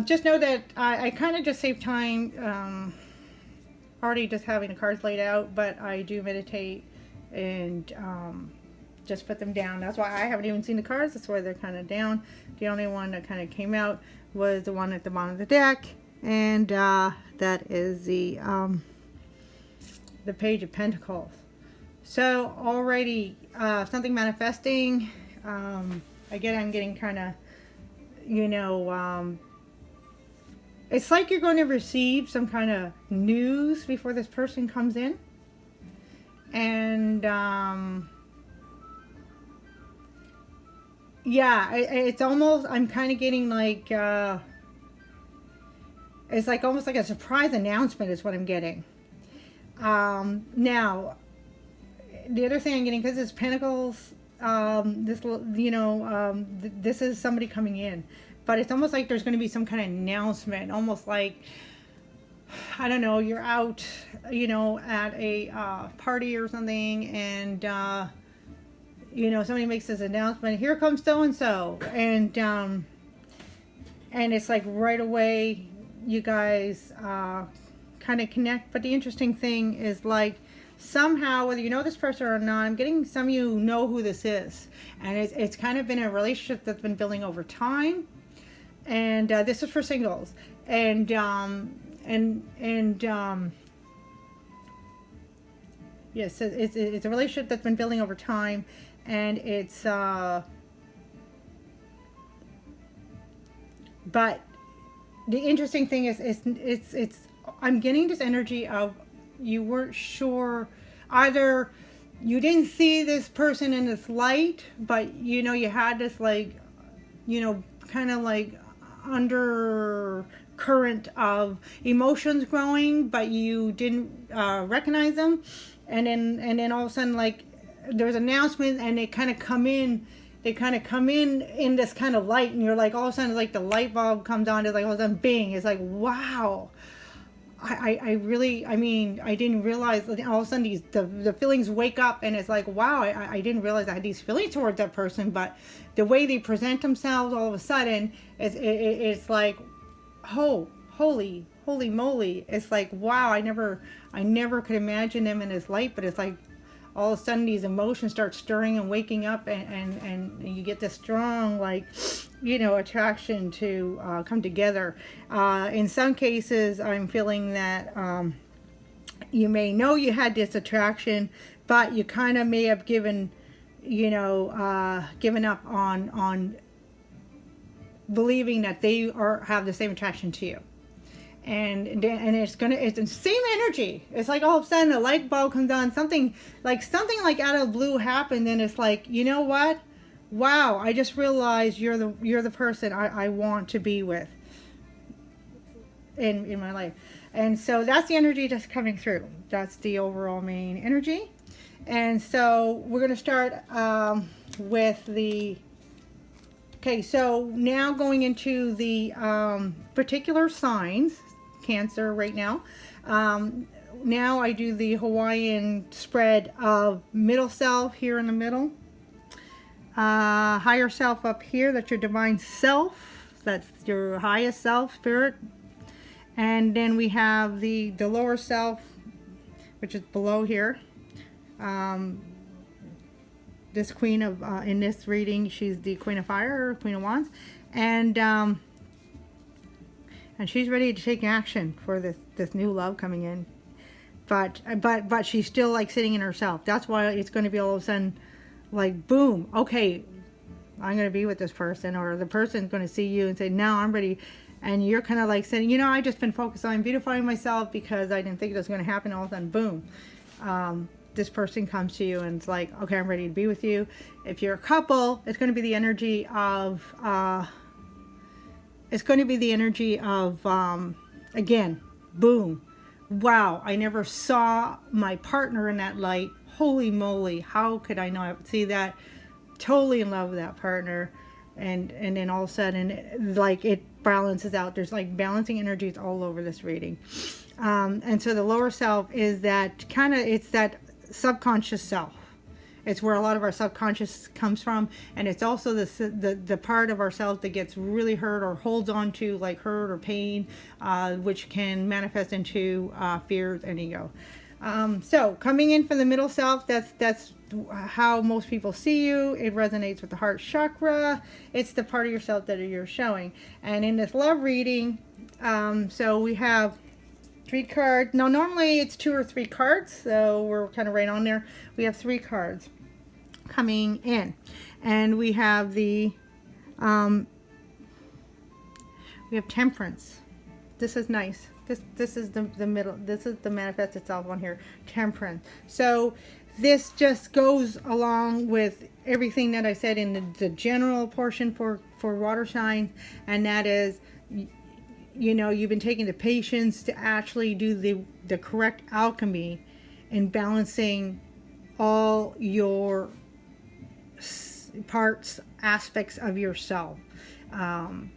just know that I kind of just save time, already just having the cards laid out, but I do meditate and just put them down. That's why I haven't even seen the cards. That's why they're kind of down. The only one that kind of came out was the one at the bottom of the deck, and that is the Page of Pentacles. So already something manifesting. Again, I'm getting kind of, you know, it's like you're going to receive some kind of news before this person comes in, and yeah, it's almost, I'm kind of getting like, it's like almost like a surprise announcement is what I'm getting. Now, the other thing I'm getting, because it's Pentacles, this is somebody coming in, but it's almost like there's going to be some kind of announcement, almost like, I don't know, you're out, at a party or something, and somebody makes this announcement, here comes so and so, and it's like right away you guys kind of connect. But the interesting thing is, like, somehow, whether you know this person or not, I'm getting some of you know who this is, and it's kind of been a relationship that's been building over time, and this is for singles, and yes, it's a relationship that's been building over time, and it's but the interesting thing is it's I'm getting this energy of, you weren't sure, either you didn't see this person in this light, but you had this, like, kind of like undercurrent of emotions growing, but you didn't recognize them, and then all of a sudden, like, there's an announcement, and they kind of come in this kind of light, and you're like, all of a sudden, it's like the light bulb comes on, it's like all of a sudden, bing, it's like, wow. I didn't realize, all of a sudden the feelings wake up, and it's like, wow, I didn't realize I had these feelings towards that person, but the way they present themselves, all of a sudden, it's like, oh, holy moly, it's like, wow, I never could imagine them in this light, but it's like, all of a sudden these emotions start stirring and waking up, and you get this strong, like, attraction to come together. In some cases, I'm feeling that you may know you had this attraction, but you kind of may have given up on believing that they have the same attraction to you. And it's the same energy. It's like all of a sudden a light bulb comes on, something like out of the blue happened, and it's like, you know what? Wow, I just realized you're the person I want to be with in my life. And so that's the energy that's coming through. That's the overall main energy. And so we're going to start with the, okay, so now going into the particular signs. Cancer right now. Now I do the Hawaiian spread of middle self here in the middle, higher self up here, that's your divine self, that's your highest self, spirit, and then we have the lower self, which is below here. This queen of in this reading, she's the Queen of Fire, Queen of Wands, and she's ready to take action for this new love coming in, but she's still like sitting in herself. That's why it's going to be all of a sudden like, boom, okay, I'm going to be with this person, or the person's going to see you and say, now I'm ready, and you're kind of like saying, I just been focused on beautifying myself because I didn't think it was going to happen. All of a sudden, boom, this person comes to you and it's like, okay, I'm ready to be with you. If you're a couple, it's going to be the energy of again, boom, wow, I never saw my partner in that light. Holy moly, how could I not see that? Totally in love with that partner. And then all of a sudden, it balances out. There's like balancing energies all over this reading. And so the lower self is that it's that subconscious self. It's where a lot of our subconscious comes from, and it's also the part of ourselves that gets really hurt or holds on to like hurt or pain, which can manifest into fears and ego. So coming in from the middle self, that's how most people see you. It resonates with the heart chakra. It's the part of yourself that you're showing. And in this love reading, so we have 3 cards. Now normally it's 2 or 3 cards, so we're kind of right on there. We have 3 cards coming in, and we have the we have Temperance. This is nice. This is the middle. This is the manifest itself on here, Temperance. So this just goes along with everything that I said in the general portion for water signs, and that is, you've been taking the patience to actually do the correct alchemy in balancing all your parts, aspects of yourself.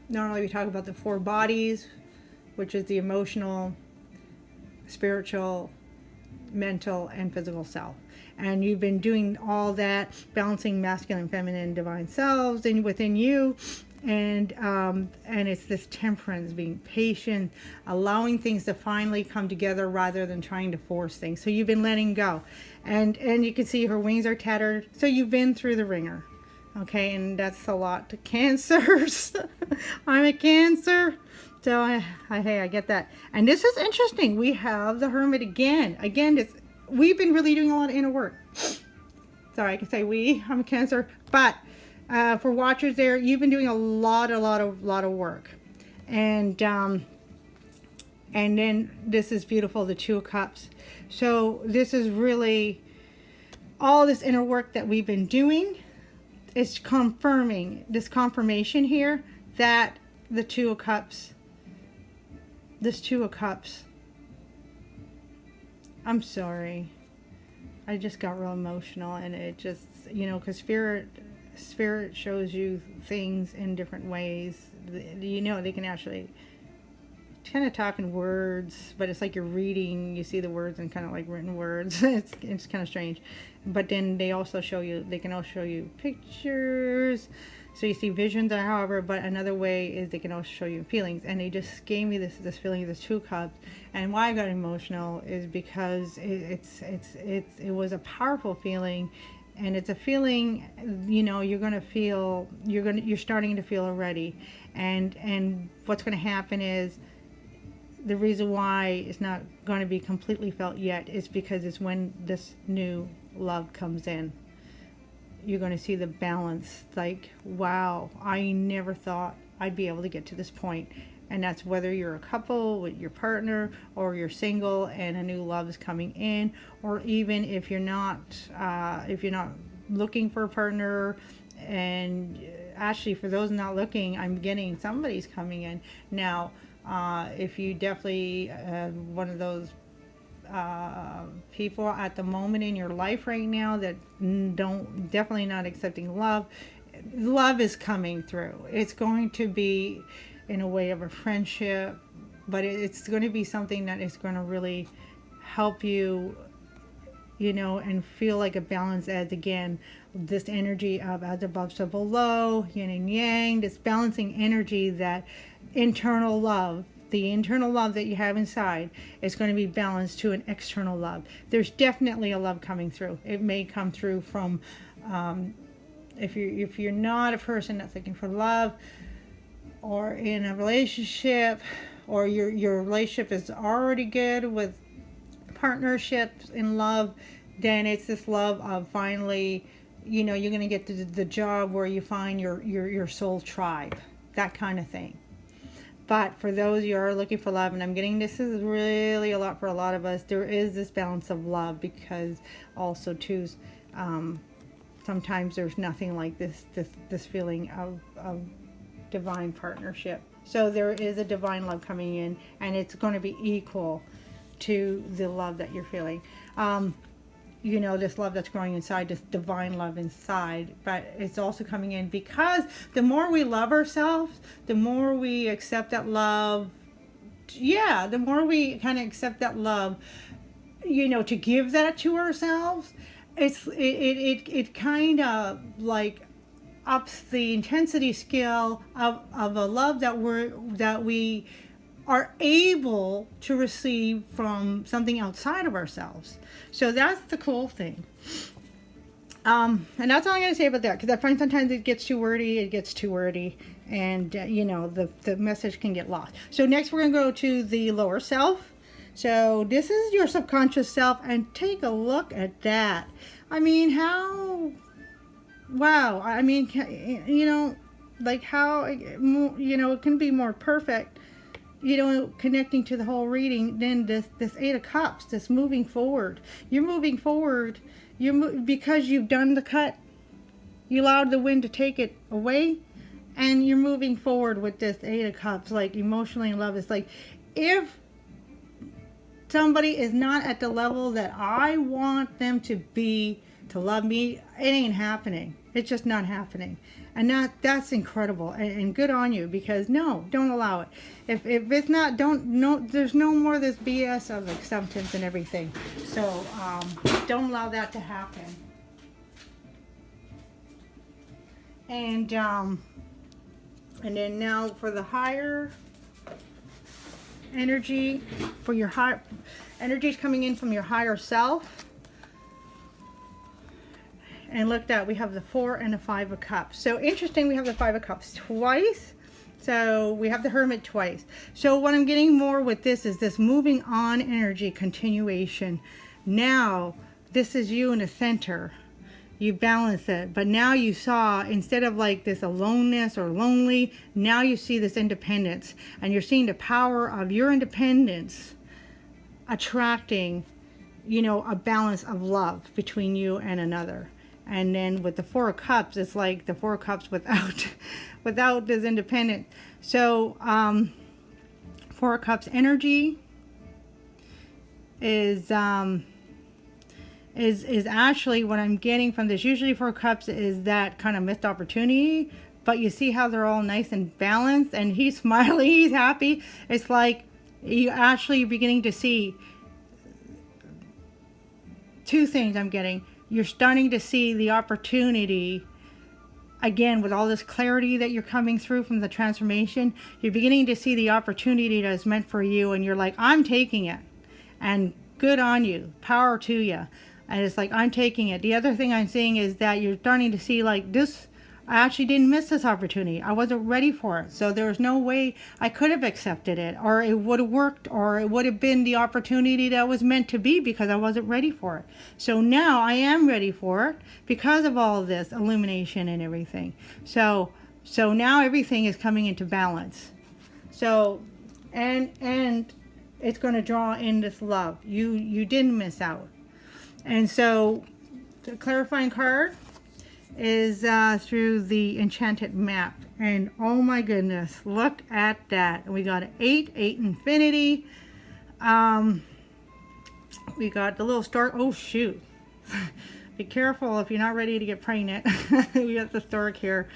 Normally we talk about the 4 bodies, which is the emotional, spiritual, mental, and physical self. And you've been doing all that, balancing masculine, feminine, divine selves within you. And it's this temperance, being patient, allowing things to finally come together rather than trying to force things. So you've been letting go. And you can see her wings are tattered. So you've been through the ringer. Okay, and that's a lot to Cancers. I'm a Cancer. So hey, I get that. And this is interesting. We have the Hermit again. Again, we've been really doing a lot of inner work. Sorry, I can say I'm a Cancer. But for watchers there, you've been doing a lot of work. And then this is beautiful, the 2 of Cups. So this is really all this inner work that we've been doing. It's confirming, this confirmation here, that the 2 of Cups, this 2 of Cups, I'm sorry, I just got real emotional, and it just, because spirit shows you things in different ways. They can actually kind of talk in words, but it's like you're reading, you see the words in kind of like written words. It's kind of strange. But then they can also show you pictures, so you see visions. However, but another way is they can also show you feelings. And they just gave me this feeling of the 2 cups. And why I got emotional is because it was a powerful feeling. And it's a feeling, you're starting to feel already. And what's going to happen is, the reason why it's not going to be completely felt yet is because it's when this new love comes in. You're going to see the balance. Like, wow, I never thought I'd be able to get to this point. And that's whether you're a couple with your partner, or you're single and a new love is coming in, or even if you're not looking for a partner. And actually, for those not looking, I'm getting somebody's coming in now. If you definitely one of those people at the moment in your life right now that definitely not accepting love is coming through. It's going to be in a way of a friendship, but it's going to be something that is going to really help you, and feel like a balance, as again, this energy of as above so below, yin and yang, this balancing energy, that internal love, the internal love that you have inside, is going to be balanced to an external love. There's definitely a love coming through. It may come through from, if you're not a person that's looking for love, or in a relationship, or your relationship is already good with partnerships in love, then it's this love of finally, you're going to get to the job where you find your soul tribe, that kind of thing. But for those you are looking for love, and I'm getting, this is really a lot for a lot of us, there is this balance of love, because also too, sometimes there's nothing like this feeling of divine partnership. So there is a divine love coming in, and it's going to be equal to the love that you're feeling. This love that's growing inside, this divine love inside, but it's also coming in because the more we love ourselves, the more we accept that love. Yeah, the more we kind of accept that love, to give that to ourselves, it kind of like ups the intensity scale of a love that we are able to receive from something outside of ourselves. So that's the cool thing. And that's all I'm going to say about that, because I find sometimes it gets too wordy, and the message can get lost. So next we're going to go to the lower self. So this is your subconscious self, and take a look at that. I mean, wow. I mean, like how, it can be more perfect, connecting to the whole reading, then this 8 of Cups, this moving forward. You're moving forward. Because you've done the cut, you allowed the wind to take it away, and you're moving forward with this 8 of Cups, like emotionally in love. It's like, if somebody is not at the level that I want them to be, to love me, it ain't happening. It's just not happening. And that's incredible, and good on you, because no, don't allow it. If it's not, there's no more this BS of acceptance and everything. So don't allow that to happen. And then now for the higher energy, for your high energies coming in from your higher self. And look at that, we have the 4 and the 5 of Cups. So interesting, we have the 5 of Cups twice. So we have the Hermit twice. So what I'm getting more with this is this moving on energy, continuation. Now, this is you in the center. You balance it. But now you saw, instead of like this aloneness or lonely, now you see this independence. And you're seeing the power of your independence attracting, you know, a balance of love between you and another. And then with the 4 of Cups, it's like the 4 of Cups without this independence. So 4 of Cups energy is actually what I'm getting from this. Usually 4 of Cups is that kind of missed opportunity, but you see how they're all nice and balanced, and he's smiling, he's happy. It's like you actually beginning to see 2 things I'm getting. You're starting to see the opportunity, again, with all this clarity that you're coming through from the transformation. You're beginning to see the opportunity that is meant for you, and you're like, I'm taking it. And good on you. Power to you. And it's like, I'm taking it. The other thing I'm seeing is that you're starting to see like this. I actually didn't miss this opportunity. I wasn't ready for it. So there was no way I could have accepted it, or it would have worked, or it would have been the opportunity that was meant to be, because I wasn't ready for it. So now I am ready for it because of all of this illumination and everything. So now everything is coming into balance. So, and it's going to draw in this love. You didn't miss out. And so the clarifying card is through the Enchanted Map. And oh my goodness, look at that. We got an 8 infinity. We got the little star. Oh shoot. Be careful if you're not ready to get pregnant. We got the stork here.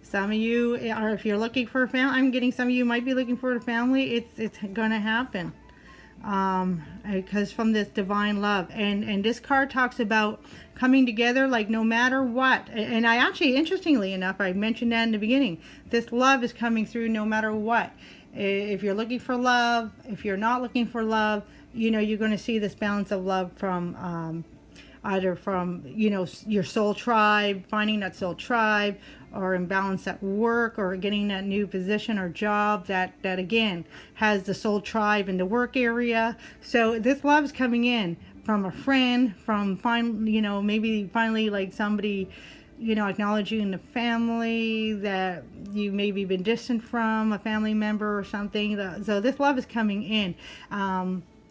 Some of you are, if you're looking for a family, I'm getting some of you might be looking for a family. It's gonna happen. Because from this divine love, and this card talks about coming together, like no matter what. And I actually, interestingly enough, I mentioned that in the beginning, this love is coming through no matter what. If you're looking for love, if you're not looking for love, you know, you're going to see this balance of love from either from, you know, your soul tribe, finding that soul tribe, or imbalance at work, or getting that new position or job that again has the soul tribe in the work area. So this love is coming in from a friend, from you know, maybe finally like somebody, you know, acknowledge you in the family that you maybe been distant from, a family member or something. So this love is coming in.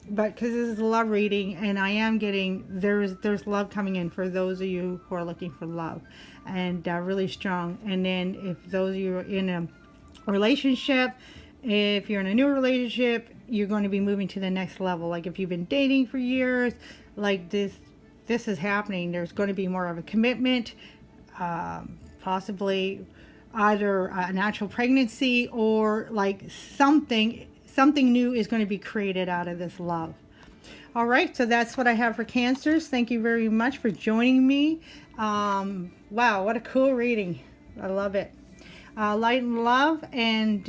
But because this is a love reading, and I am getting, there's love coming in for those of you who are looking for love, and really strong. And then if those of you are in a relationship, if you're in a new relationship, you're going to be moving to the next level. Like if you've been dating for years, like this is happening. There's going to be more of a commitment, possibly either a natural pregnancy, or like something new is going to be created out of this love. All right, so that's what I have for Cancers. Thank you very much for joining me. Wow, what a cool reading. I love it. Light and love, and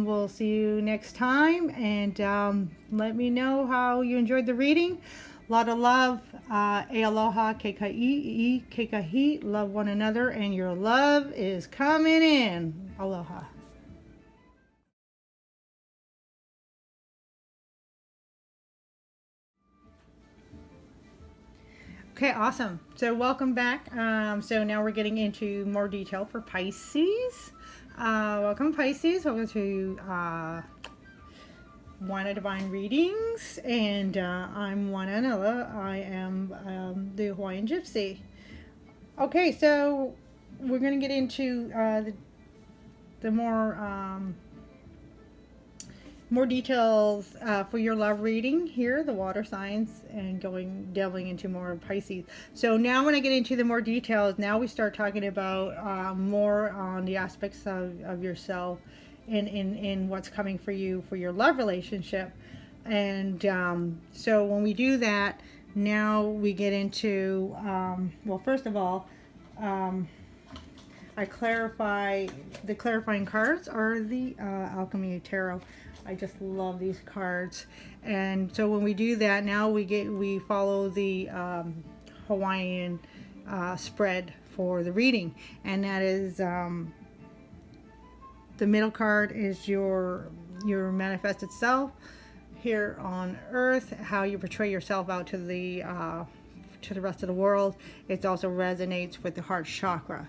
we'll see you next time. And let me know how you enjoyed the reading. A lot of love. E aloha, keka'i, kekahi. Love one another, and your love is coming in. Aloha. Okay, awesome. So welcome back. So now we're getting into more detail for Pisces. Welcome Pisces. Welcome to Moana Divine Readings. And I'm Moana Anela. I am the Hawaiian Gypsy. Okay, so we're going to get into the more more details for your love reading here, the water signs, and delving into more Pisces. So now when I get into the more details, now we start talking about more on the aspects of yourself in what's coming for you for your love relationship. And so when we do that, now we get into, well, first of all, I clarify, the clarifying cards are the Alchemy Tarot. I just love these cards. And so when we do that, now we follow the Hawaiian spread for the reading. And that is, the middle card is your manifested self here on earth, how you portray yourself out to the rest of the world. It also resonates with the heart chakra.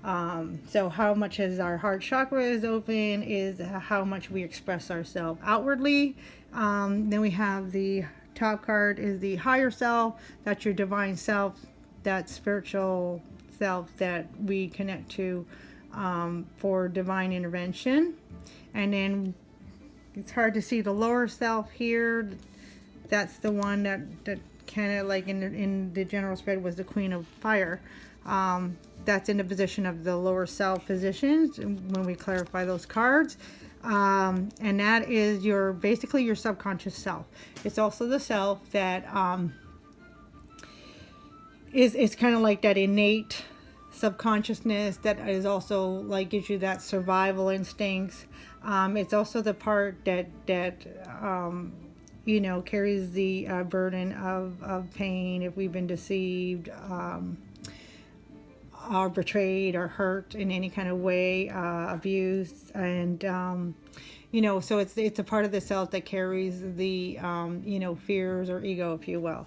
So how much is our heart chakra is open is how much we express ourselves outwardly. Then we have the top card is the higher self. That's your divine self, that spiritual self that we connect to for divine intervention. And then it's hard to see the lower self here. That's the one that kind of like in the general spread was the Queen of Fire. That's in the position of the lower self positions when we clarify those cards. And that is basically your subconscious self. It's also the self that is kind of like that innate subconsciousness that is also like gives you that survival instincts. It's also the part that you know, carries the burden of pain if we've been deceived, or betrayed or hurt in any kind of way, abused, and you know, so it's a part of the self that carries the you know, fears or ego, if you will,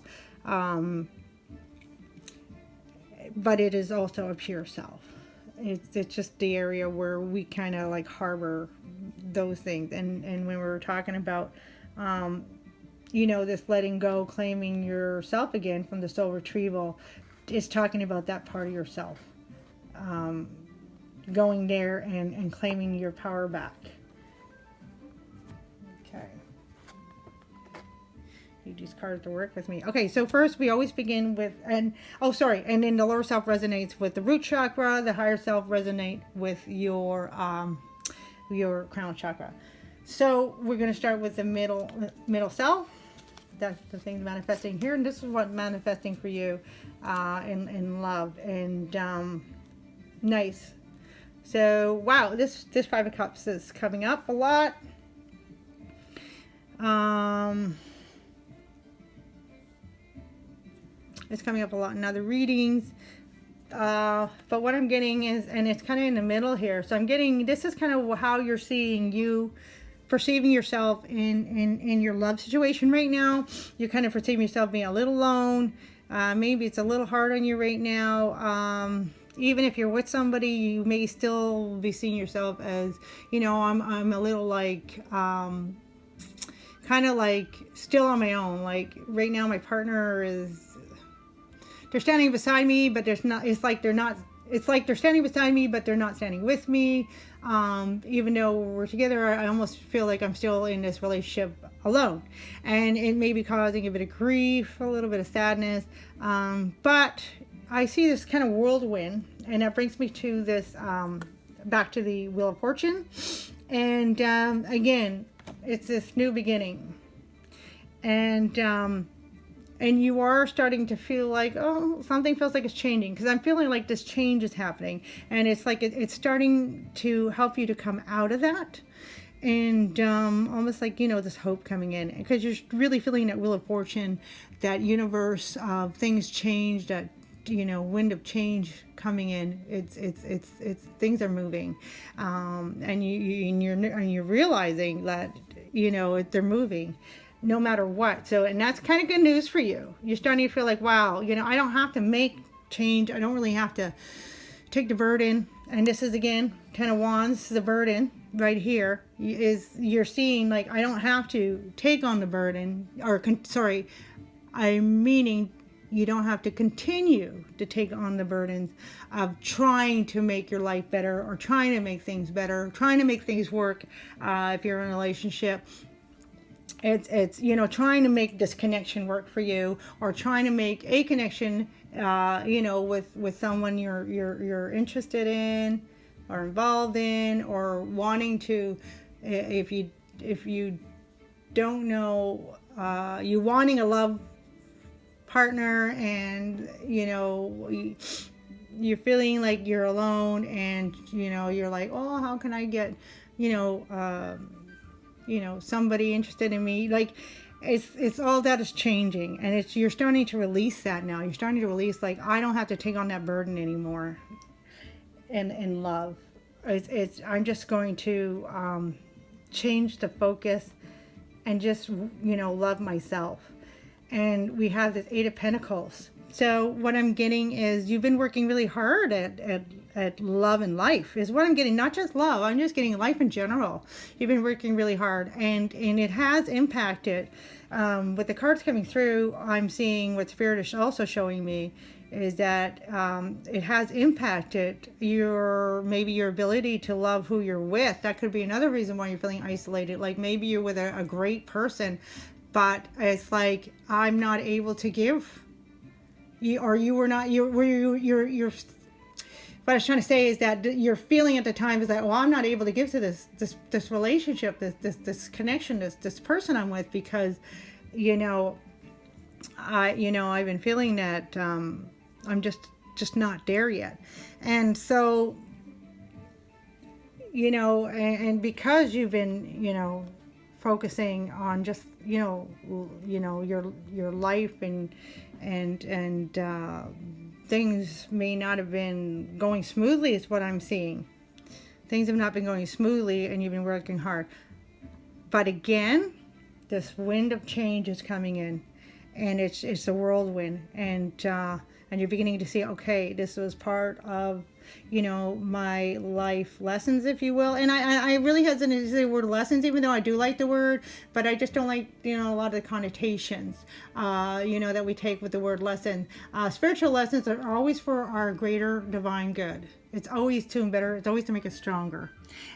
but it is also a pure self. It's just the area where we kind of like harbor those things, and when we're talking about you know, this letting go, claiming yourself again from the soul retrieval, is talking about that part of yourself, going there and claiming your power back. Okay. Need these cards to work with me. Okay, so first we always begin with, and then the lower self resonates with the root chakra, the higher self resonate with your crown chakra. So we're going to start with the middle self. That's the thing manifesting here, and this is what manifesting for you in love. And nice. So wow, this Five of Cups is coming up a lot. It's coming up a lot in other readings. But what I'm getting is, and it's kind of in the middle here, so I'm getting, this is kind of how you're perceiving yourself in your love situation right now. You're kind of perceiving yourself being a little alone. Maybe it's a little hard on you right now. Even if you're with somebody, you may still be seeing yourself as, you know, I'm a little like, kind of like still on my own. Like right now my partner they're standing beside me, but it's like they're standing beside me, but they're not standing with me. Even though we're together, I almost feel like I'm still in this relationship alone. And it may be causing a bit of grief, a little bit of sadness. But I see this kind of whirlwind, and that brings me to this, back to the Wheel of Fortune. And again, it's this new beginning. And you are starting to feel like, oh, something feels like it's changing, because I'm feeling like this change is happening, and it's like it's starting to help you to come out of that, and almost like, you know, this hope coming in, because you're really feeling that Wheel of Fortune, that universe of things change, that, you know, wind of change coming in. It's things are moving, and you're realizing that, you know, they're moving no matter what. So, and that's kind of good news for you. You're starting to feel like, wow, you know, I don't have to make change. I don't really have to take the burden. And this is, again, Ten of Wands, the burden right here is, you're seeing like, I don't have to take on the burden, or I'm meaning You don't have to continue to take on the burdens of trying to make your life better, or trying to make things better, trying to make things work. If you're in a relationship, it's trying to make this connection work for you, or trying to make a connection with someone you're interested in or involved in, or wanting to, if you don't know, you wanting a love partner, and you're feeling like you're alone, and you're like, oh, how can I get somebody interested in me? Like, it's all that is changing, and you're starting to release that now. You're starting to release, like, I don't have to take on that burden anymore. In love, I'm just going to change the focus and just love myself. And we have this 8 of Pentacles. So what I'm getting is you've been working really hard at love and life is what I'm getting. Not just love, I'm just getting life in general. You've been working really hard, and it has impacted. With the cards coming through, I'm seeing what Spirit is also showing me is that it has impacted maybe your ability to love who you're with. That could be another reason why you're feeling isolated. Like, maybe you're with a great person, but it's like, I'm not able to give. What I was trying to say is that your feeling at the time is that, well, I'm not able to give to this relationship, this connection, this person I'm with, because I've been feeling that I'm just not there yet. And so and because you've been focusing on just your life, and things may not have been going smoothly, is what I'm seeing. Things have not been going smoothly, and you've been working hard. But again, this wind of change is coming in, and it's a whirlwind, and you're beginning to see, okay, this was part of my life lessons, if you will. And I really hesitate to say the word lessons, even though I do like the word, but I just don't like a lot of the connotations that we take with the word lesson. Spiritual lessons are always for our greater divine good. It's always to better. It's always to make us stronger.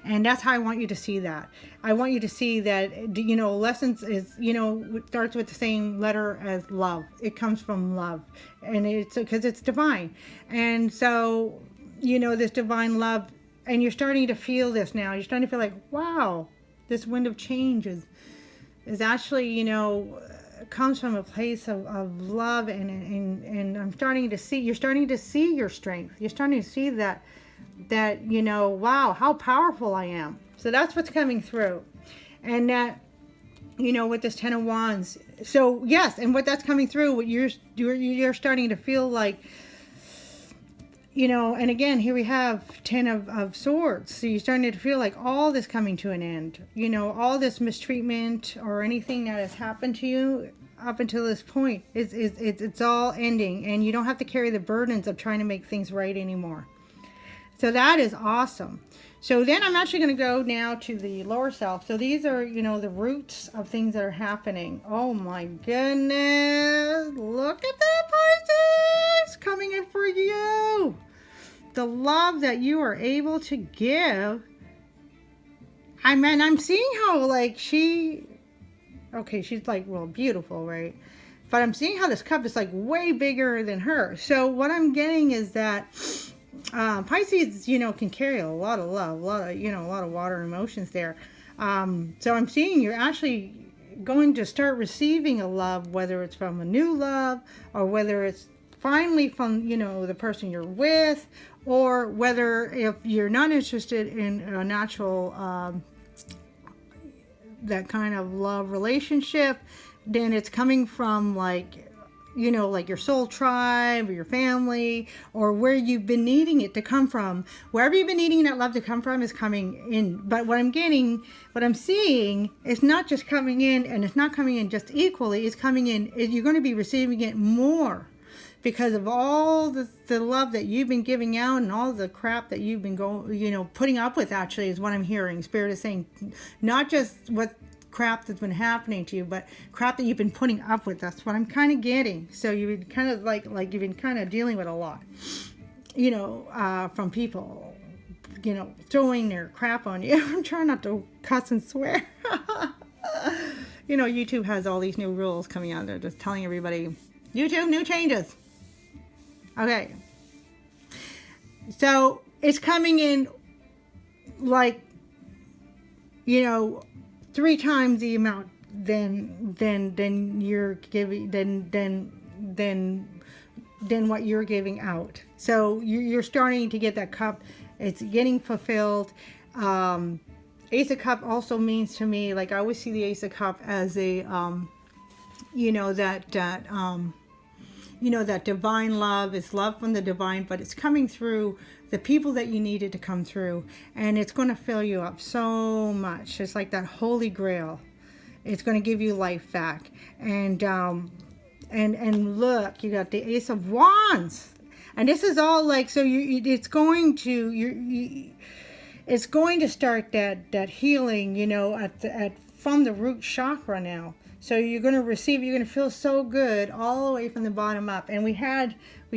And that's how I want you to see that. I want you to see that, lessons is, starts with the same letter as love. It comes from love. And it's because it's divine. And so, this divine love, and you're starting to feel this now. You're starting to feel like, wow, this wind of change is actually, comes from a place of love, and I'm starting to see, you're starting to see your strength. You're starting to see that wow, how powerful I am. So that's what's coming through. And that, with this 10 of Wands. So yes, and what that's coming through, what you're starting to feel like, and again, here we have 10 of Swords. So you're starting to feel like all this coming to an end. All this mistreatment or anything that has happened to you up until this point, it's all ending. And you don't have to carry the burdens of trying to make things right anymore. So that is awesome. So then I'm actually going to go now to the lower self. So these are, the roots of things that are happening. Oh my goodness. Look at that, Pisces, coming in for you. The love that you are able to give. I'm seeing how, like, she's like, well, beautiful, right? But I'm seeing how this cup is like way bigger than her. So what I'm getting is that Pisces, can carry a lot of love, a lot of water emotions there. So I'm seeing you're actually going to start receiving a love, whether it's from a new love, or whether it's finally from, the person you're with, or whether if you're not interested in a natural, that kind of love relationship, then it's coming from like your soul tribe or your family, or where you've been needing it to come from. Wherever you've been needing that love to come from is coming in. But what I'm seeing is not just coming in, and it's not coming in just equally. It's coming in, you're going to be receiving it more because of all the love that you've been giving out, and all the crap that you've been putting up with, actually, is what I'm hearing. Spirit is saying, not just what crap that's been happening to you, but crap that you've been putting up with. That's what I'm kind of getting. So you've been kind of like you've been kind of dealing with a lot, you know, from people, you know, throwing their crap on you. I'm trying not to cuss and swear. You know, YouTube has all these new rules coming out. They're just telling everybody, YouTube, new changes. Okay. So it's coming in like, you know, 3 times the amount than you're giving, than what you're giving out. So you're starting to get that cup. It's getting fulfilled. Ace of Cup also means to me, like, I always see the Ace of Cup as a, you know, that divine love. It's love from the divine, but it's coming through the people that you needed to come through, and it's going to fill you up so much. It's like that holy grail. It's going to give you life back. And look, you got the Ace of Wands, and this is all like, so it's going to it's going to start that healing, you know, from the root chakra now. So you're going to receive, you're going to feel so good all the way from the bottom up. And we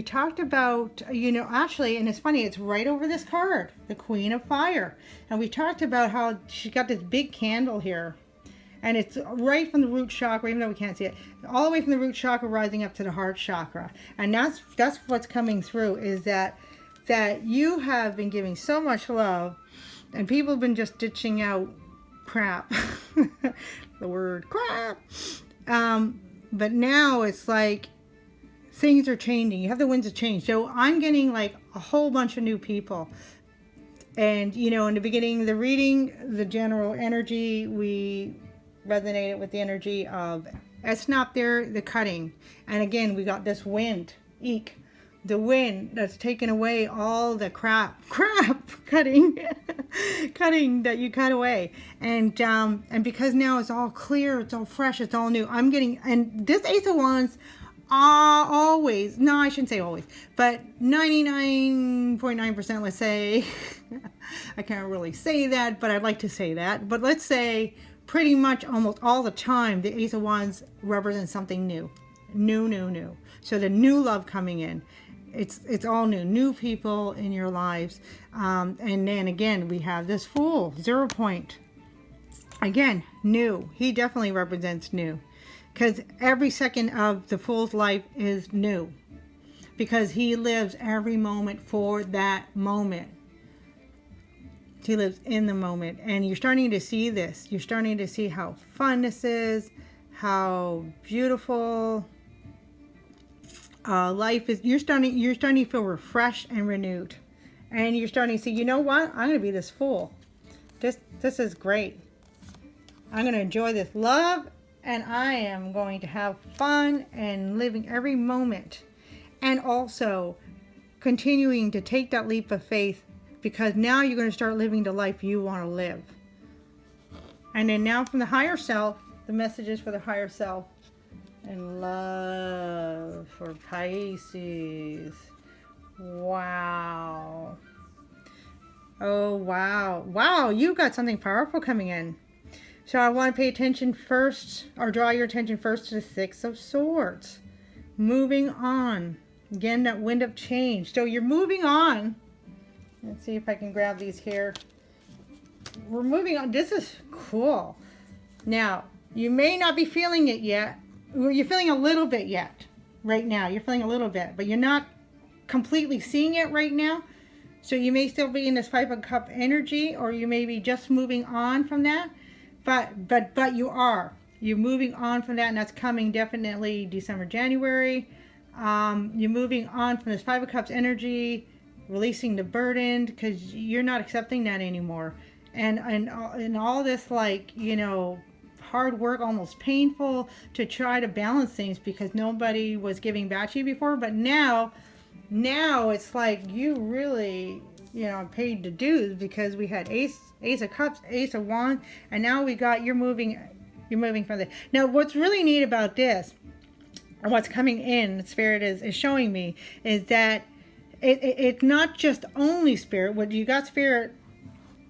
talked about, you know, actually, and it's funny, it's right over this card, the Queen of Fire. And we talked about how she's got this big candle here. And it's right from the root chakra, even though we can't see it, all the way from the root chakra rising up to the heart chakra. And that's what's coming through, is that you have been giving so much love, and people have been just ditching out crap. The word crap. But now it's like things are changing. You have the winds of change. So I'm getting like a whole bunch of new people. And, you know, in the beginning of the reading, the general energy, we resonated with the energy of Esnop there, the cutting. And again, we got this wind, eek. The wind that's taken away all the crap cutting that you cut away, and because now it's all clear, it's all fresh, it's all new. I'm getting, and this Ace of Wands always, no, I shouldn't say always, but 99.9%, let's say, I can't really say that, but I'd like to say that, but let's say pretty much almost all the time, the Ace of Wands represents something new. So the new love coming in. It's all new people in your lives. And then again, we have this Fool, 0 point. Again, new. He definitely represents new. Because every second of the Fool's life is new. Because he lives every moment for that moment. He lives in the moment. And you're starting to see this. You're starting to see how fun this is. How beautiful life is. You're starting to feel refreshed and renewed, and you're starting to see, you know what, I'm going to be this fool. This is great. I'm going to enjoy this love, and I am going to have fun and living every moment, and also continuing to take that leap of faith, because now you're going to start living the life you want to live. And then now from the higher self, the messages for the higher self. And love for Pisces. Wow. Oh, wow. Wow, you got something powerful coming in. So I want to pay attention first, or draw your attention first to the Six of Swords. Moving on. Again, that wind of change. So you're moving on. Let's see if I can grab these here. We're moving on. This is cool. Now, you may not be feeling it yet. You're feeling a little bit yet, right now. You're feeling a little bit, but you're not completely seeing it right now. So you may still be in this 5 of Cup energy, or you may be just moving on from that. But you are. You're moving on from that, and that's coming definitely December, January. You're moving on from this 5 of Cups energy, releasing the burden, because you're not accepting that anymore. And all this, like, you know, hard work, almost painful to try to balance things because nobody was giving back to you before. But now it's like you really, you know, paid the dues, because we had Ace of Cups, Ace of Wands, and now we got you're moving from there. Now, what's really neat about this, or what's coming in, Spirit is showing me, is that it's not just only Spirit. What you got, Spirit,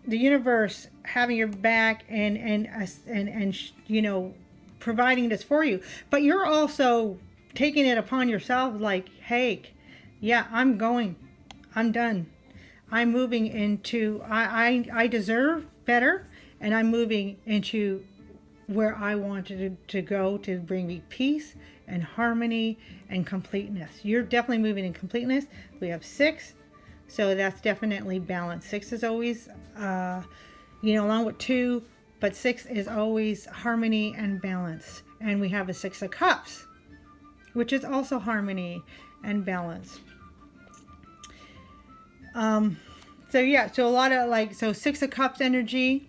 the universe having your back and you know, providing this for you, but you're also taking it upon yourself, like, hey, yeah, I'm done, I'm moving into, I deserve better, and I'm moving into where I wanted to go to bring me peace and harmony and completeness. You're definitely moving in completeness. We have 6, so that's definitely balance. 6 is always, you know, along with 2, but 6 is always harmony and balance. And we have a 6 of Cups, which is also harmony and balance. So yeah, so a lot of like, so 6 of Cups energy.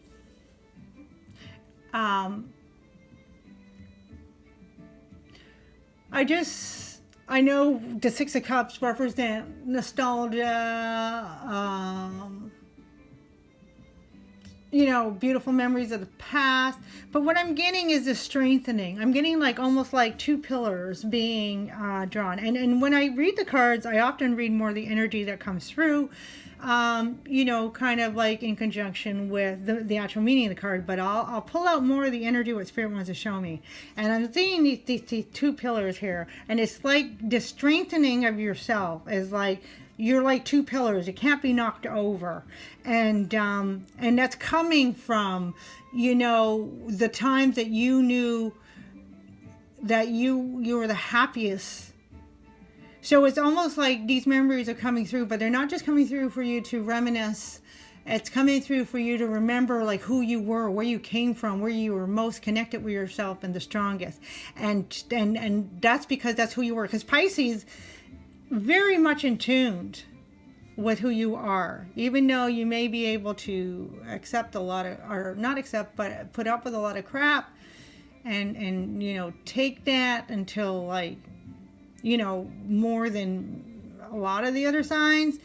I know the 6 of Cups represent nostalgia, you know, beautiful memories of the past. But what I'm getting is the strengthening. I'm getting like almost like 2 pillars being drawn. And when I read the cards, I often read more the energy that comes through, you know, kind of like in conjunction with the actual meaning of the card. But I'll pull out more of the energy what Spirit wants to show me. And I'm seeing these 2 pillars here. And it's like the strengthening of yourself is like, you're like 2 pillars. It can't be knocked over. And that's coming from, you know, the times that you knew that you were the happiest. So it's almost like these memories are coming through, but they're not just coming through for you to reminisce. It's coming through for you to remember like who you were, where you came from, where you were most connected with yourself and the strongest. And that's because that's who you were. Because Pisces, very much in tune with who you are, even though you may be able to accept a lot of, or not accept, but put up with a lot of crap, and you know, take that until like, you know, more than a lot of the other signs.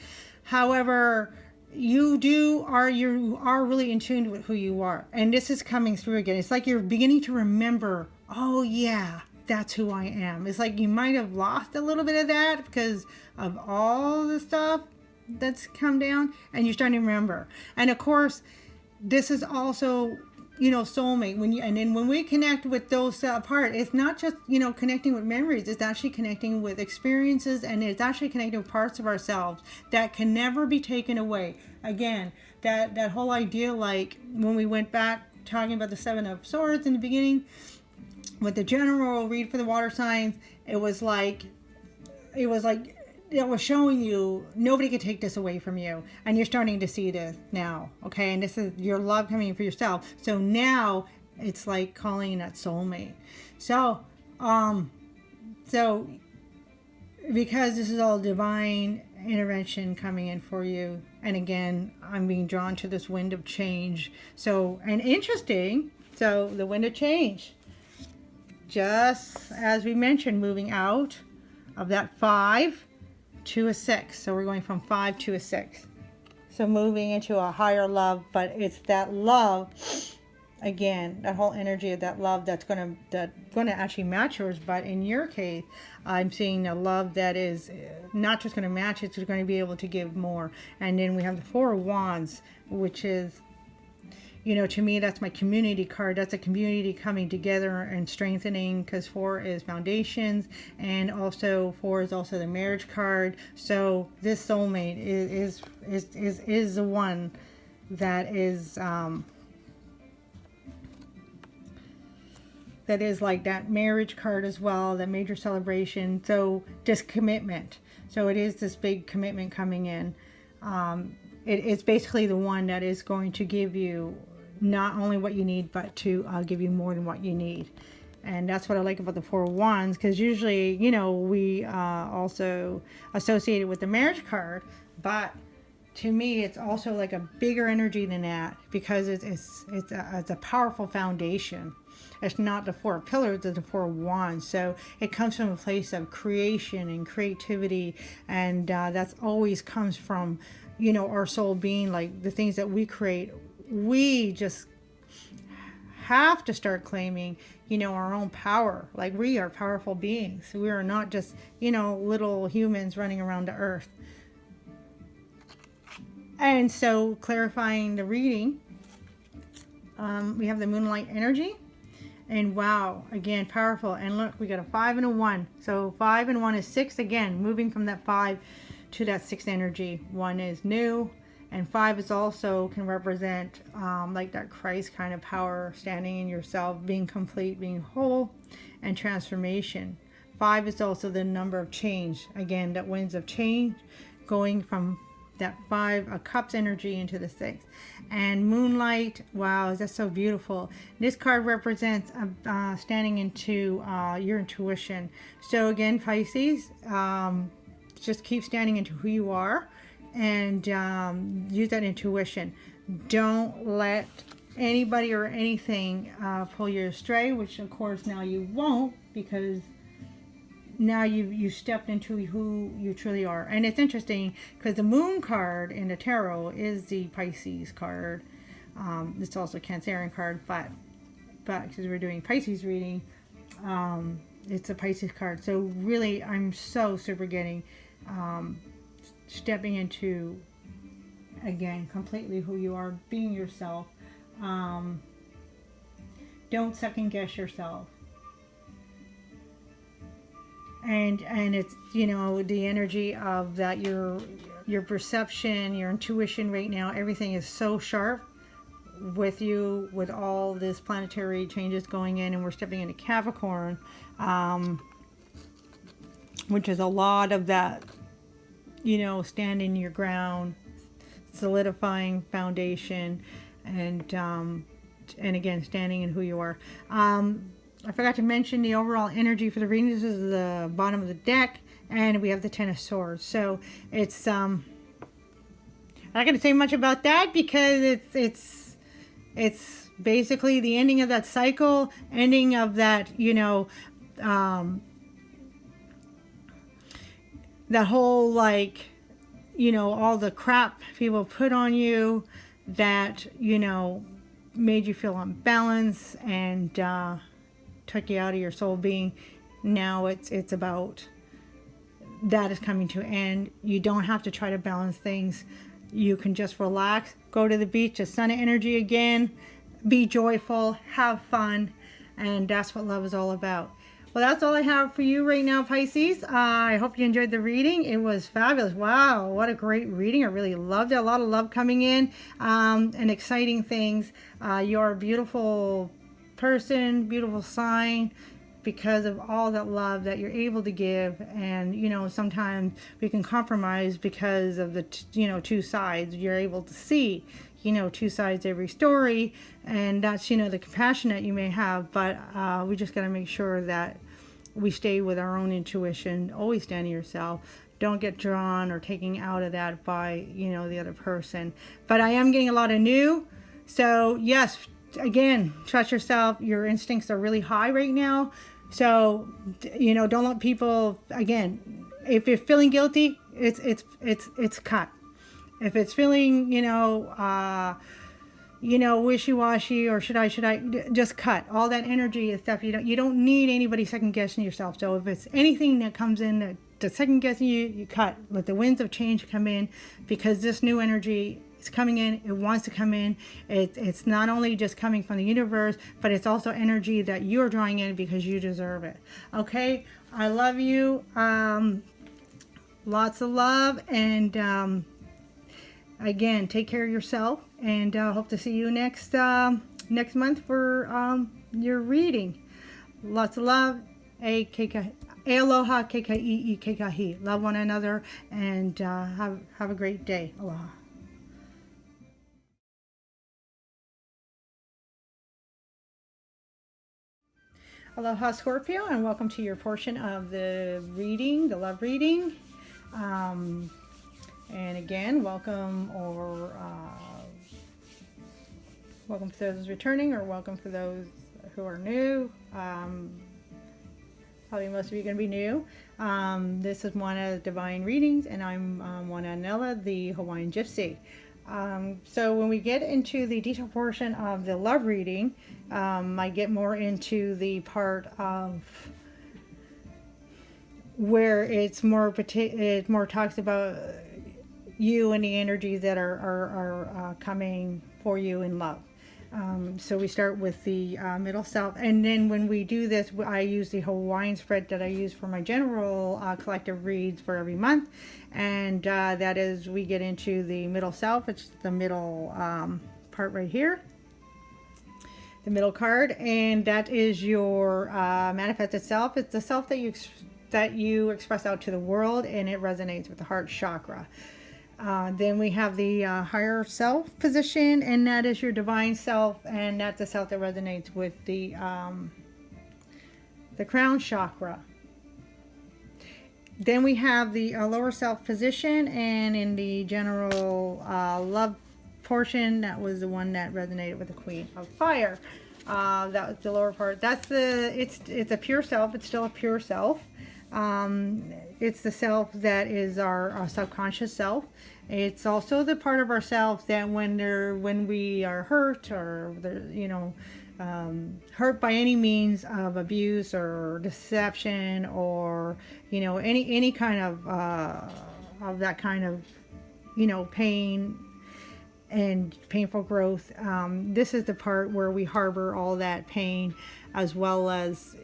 However, you are really in tune with who you are, and this is coming through again. It's like you're beginning to remember, oh yeah, that's who I am. It's like you might have lost a little bit of that because of all the stuff that's come down, and you're starting to remember. And of course, this is also, you know, soulmate. And then when we connect with those part, it's not just, you know, connecting with memories. It's actually connecting with experiences, and it's actually connecting with parts of ourselves that can never be taken away. Again, that whole idea, like when we went back talking about the 7 of Swords in the beginning, with the general read for the water signs, it was showing you nobody could take this away from you, and you're starting to see this now, okay? And this is your love coming for yourself. So now it's like calling that soulmate. So because this is all divine intervention coming in for you, and again, I'm being drawn to this wind of change. So, and interesting, so the wind of change, just as we mentioned, moving out of that 5 to a 6. So we're going from 5 to a 6. So moving into a higher love, but it's that love, again, that whole energy of that love that's going to actually match yours. But in your case, I'm seeing a love that is not just going to match, it's going to be able to give more. And then we have the 4 of Wands, which is, you know, to me, that's my community card. That's a community coming together and strengthening, because 4 is foundations, and also 4 is also the marriage card. So this soulmate is the one that is like that marriage card as well, that major celebration. So just commitment. So it is this big commitment coming in. It's basically the one that is going to give you not only what you need, but to give you more than what you need. And that's what I like about the 4 of Wands, because usually, you know, we also associate it with the marriage card, but to me, it's also like a bigger energy than that, because it's a powerful foundation. It's not the 4 pillars, it's the 4 wands. So it comes from a place of creation and creativity, and that's always comes from, you know, our soul being, like the things that we create. We just have to start claiming, you know, our own power. Like, we are powerful beings. We are not just, you know, little humans running around the earth. And so clarifying the reading, we have the moonlight energy. And wow, again, powerful. And look, we got a 5 and a 1. So 5 and 1 is 6. Again, moving from that 5 to that 6 energy. 1 is new. And 5 is also can represent like that Christ kind of power, standing in yourself, being complete, being whole, and transformation. 5 is also the number of change. Again, that winds of change, going from that 5 of cups energy into the 6. And moonlight, wow, that's so beautiful. This card represents standing into your intuition. So again, Pisces, just keep standing into who you are, and use that intuition. Don't let anybody or anything pull you astray, which of course now you won't, because now you stepped into who you truly are. And it's interesting because the moon card in the tarot is the Pisces card. It's also a Cancerian card, but because we're doing Pisces reading, it's a Pisces card. So really, I'm so super getting stepping into, again, completely who you are, being yourself. Don't second guess yourself. And it's, you know, the energy of that, your perception, your intuition right now, everything is so sharp with you, with all this planetary changes going in, and we're stepping into Capricorn, which is a lot of that, you know, standing your ground, solidifying foundation, and again, standing in who you are. I forgot to mention the overall energy for the reading. This is the bottom of the deck, and we have the Ten of Swords. So it's I'm not going to say much about that because it's basically the ending of that cycle, ending of that, you know, that whole, like, you know, all the crap people put on you that, you know, made you feel unbalanced and took you out of your soul being. Now it's about that is coming to an end. You don't have to try to balance things. You can just relax, go to the beach, the sun energy again, be joyful, have fun, and that's what love is all about. Well, that's all I have for you right now, Pisces. I hope you enjoyed the reading. It was fabulous. Wow, what a great reading. I really loved it. A lot of love coming in, and exciting things. You're a beautiful person, beautiful sign, because of all that love that you're able to give. And, you know, sometimes we can compromise because of the, you know, two sides. You're able to see, you know, two sides to every story, and that's, you know, the compassion that you may have. But we just got to make sure that we stay with our own intuition. Always stand to yourself. Don't get drawn or taken out of that by, you know, the other person. But I am getting a lot of new. So yes, again, trust yourself. Your instincts are really high right now. So, you know, don't let people, again, if you're feeling guilty, it's cut. If it's feeling, you know, wishy-washy, or should I, just cut. All that energy and stuff, you don't need anybody second guessing yourself. So if it's anything that comes in that second guessing you, you cut. Let the winds of change come in, because this new energy is coming in. It wants to come in. It's not only just coming from the universe, but it's also energy that you're drawing in because you deserve it. Okay, I love you. Lots of love, and again, take care of yourself, and hope to see you next month for your reading. Lots of love. Aloha, kekaii, kekahi. Love one another, and have a great day. Aloha. Aloha, Scorpio, and welcome to your portion of the reading, the love reading. And again, welcome, or welcome for those returning, or welcome for those who are new. Probably most of you are going to be new. This is Moana Divine Readings, and I'm Moana Anela, the Hawaiian Gypsy. So when we get into the detailed portion of the love reading, I get more into the part of where it more talks about you and the energies that are coming for you in love. So we start with the middle self, and then when we do this, I use the Hawaiian spread that I use for my general collective reads for every month, and that is, we get into the middle self. It's the middle part right here, the middle card, and that is your manifested self. It's the self that you express out to the world, and it resonates with the heart chakra. Then we have the higher self position, and that is your divine self, and that's the self that resonates with the crown chakra. Then we have the lower self position, and in the general love portion, that was the one that resonated with the Queen of Fire. That was the lower part. That's it's a pure self. It's still a pure self. It's the self that is our subconscious self. It's also the part of ourselves that when we are hurt, or hurt by any means of abuse or deception, or any kind of that kind of pain and painful growth. This is the part where we harbor all that pain, as well as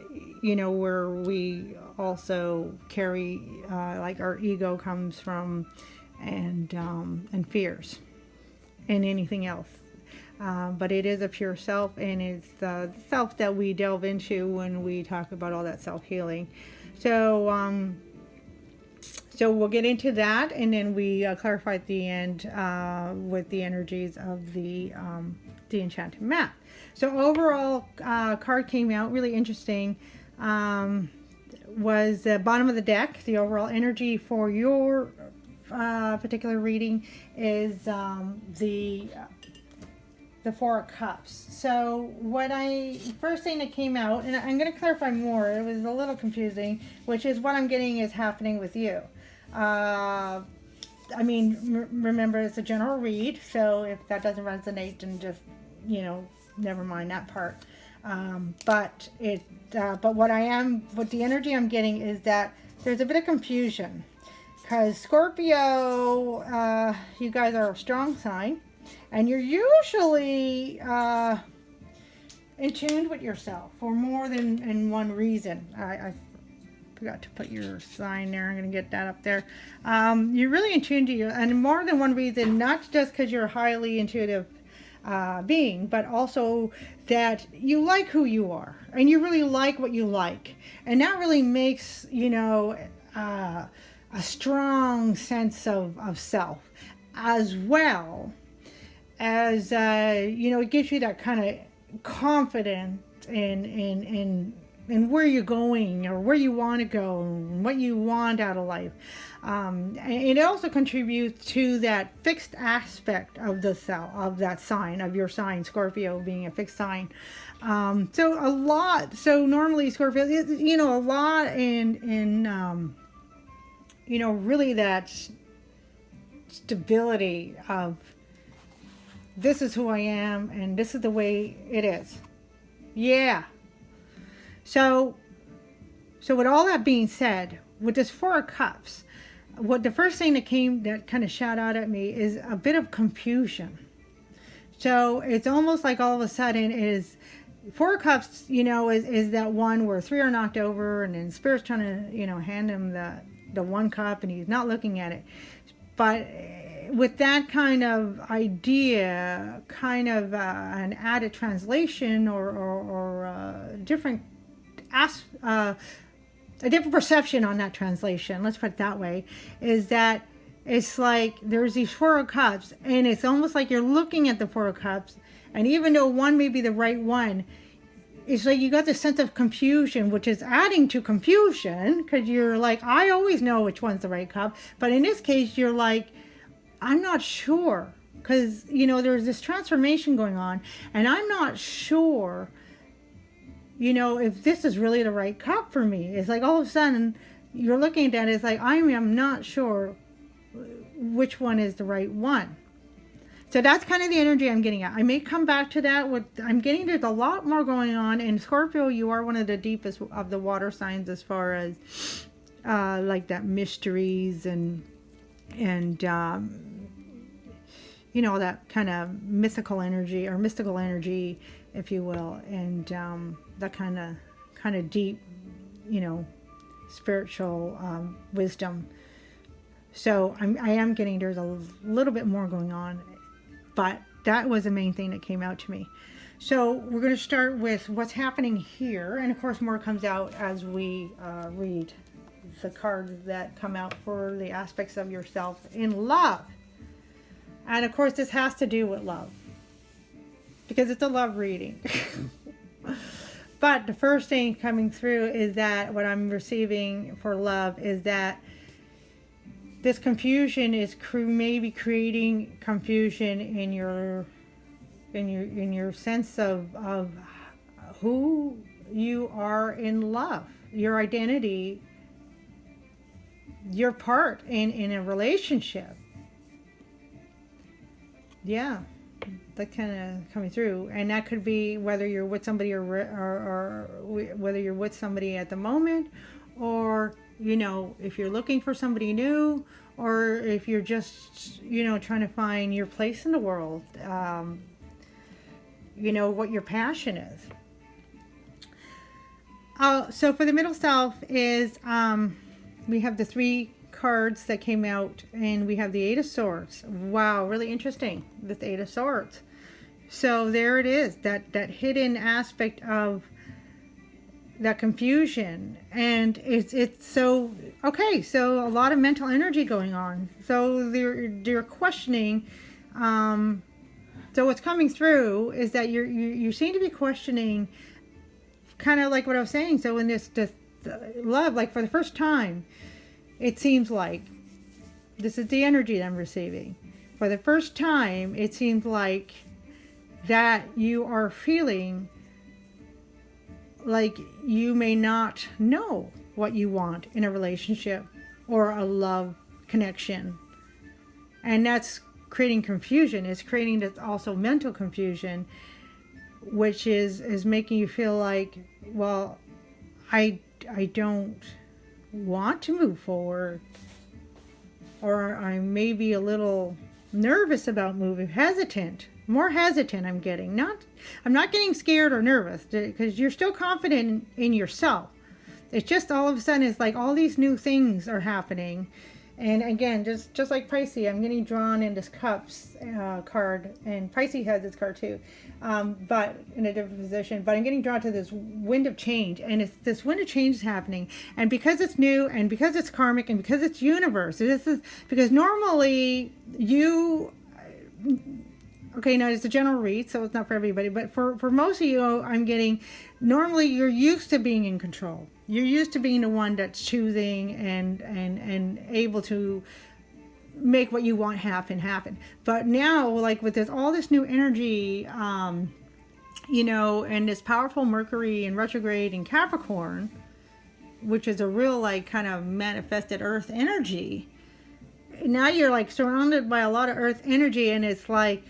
where we also carry like our ego comes from, and fears and anything else. But it is a pure self, and it's the self that we delve into when we talk about all that self-healing. So we'll get into that, and then we clarify at the end with the energies of the Enchanted Map. So overall, card came out really interesting. Was the bottom of the deck. The overall energy for your particular reading is the Four of Cups. So first thing that came out, and I'm going to clarify more, it was a little confusing, which is what I'm getting is happening with you. Remember, it's a general read, so if that doesn't resonate, then just, never mind that part. But the energy I'm getting is that there's a bit of confusion, because Scorpio, you guys are a strong sign, and you're usually in tune with yourself for more than in one reason. I forgot to put your sign there. I'm going to get that up there. You're really in tune to you, and more than one reason, not just because you're a highly intuitive being, but also that you like who you are, and you really like what you like, and that really makes a strong sense of self, as well as it gives you that kind of confidence in where you're going, or where you want to go, and what you want out of life. And it also contributes to that fixed aspect of the self, of that sign, of your sign, Scorpio being a fixed sign. So normally Scorpio is, a lot in really that stability of, this is who I am, and this is the way it is. Yeah. So with all that being said, with this Four of Cups, what the first thing that kind of shot out at me is a bit of confusion. So it's almost like all of a sudden is Four of Cups, is that one where three are knocked over, and then Spirit's trying to, hand him the one cup, and he's not looking at it. But with that kind of idea, kind of an added translation, or different a different perception on that translation, let's put it that way, is that it's like there's these Four of Cups, and it's almost like you're looking at the Four of Cups, and even though one may be the right one, it's like you got this sense of confusion, which is adding to confusion, because you're like, I always know which one's the right cup, but in this case you're like, I'm not sure, because there's this transformation going on, and I'm not sure if this is really the right cup for me. It's like all of a sudden you're looking at it, it's like, I am not sure which one is the right one. So that's kind of the energy I'm getting at. I may come back to that. There's a lot more going on. And Scorpio, you are one of the deepest of the water signs as far as like that mysteries and and you know, that kind of mythical energy, or mystical energy, if you will, and that kind of deep, you know, spiritual wisdom. So I am getting, there's a little bit more going on, but that was the main thing that came out to me. So we're going to start with what's happening here, and of course more comes out as we read the cards that come out for the aspects of yourself in love. And of course this has to do with love, because it's a love reading. But the first thing coming through is that what I'm receiving for love is that this confusion is maybe creating confusion in your sense of who you are in love, your identity, your part in a relationship. Yeah, that kind of coming through, and that could be whether you're with somebody or whether you're with somebody at the moment, or you know, if you're looking for somebody new, or if you're just, you know, trying to find your place in the world, you know, what your passion is. So for the middle self is we have the 3 cards that came out, and we have the 8 of Swords. Wow, really interesting, this 8 of Swords. So there it is, that hidden aspect of that confusion, and it's so okay. So a lot of mental energy going on. So they're questioning. So what's coming through is that you seem to be questioning, kind of like what I was saying. So in this love, like for the first time, it seems like this is the energy that I'm receiving. For the first time, it seems like that you are feeling like you may not know what you want in a relationship or a love connection. And that's creating confusion. It's creating this also mental confusion, which is making you feel like, well, I don't want to move forward, or I may be a little nervous about moving, more hesitant. I'm not getting scared or nervous, because you're still confident in yourself. It's just all of a sudden it's like all these new things are happening. And again, just like Pisces, I'm getting drawn in this Cups card, and Pisces has this card too, but in a different position. But I'm getting drawn to this wind of change, and it's this wind of change is happening. And because it's new, and because it's karmic, and because it's universe, this is because normally you. Okay, now it's a general read, so it's not for everybody, but for most of you, I'm getting, normally you're used to being in control. You're used to being the one that's choosing and able to make what you want happen. But now, like with all this new energy, you know, and this powerful Mercury in retrograde in Capricorn, which is a real like kind of manifested earth energy, now you're like surrounded by a lot of earth energy, and it's like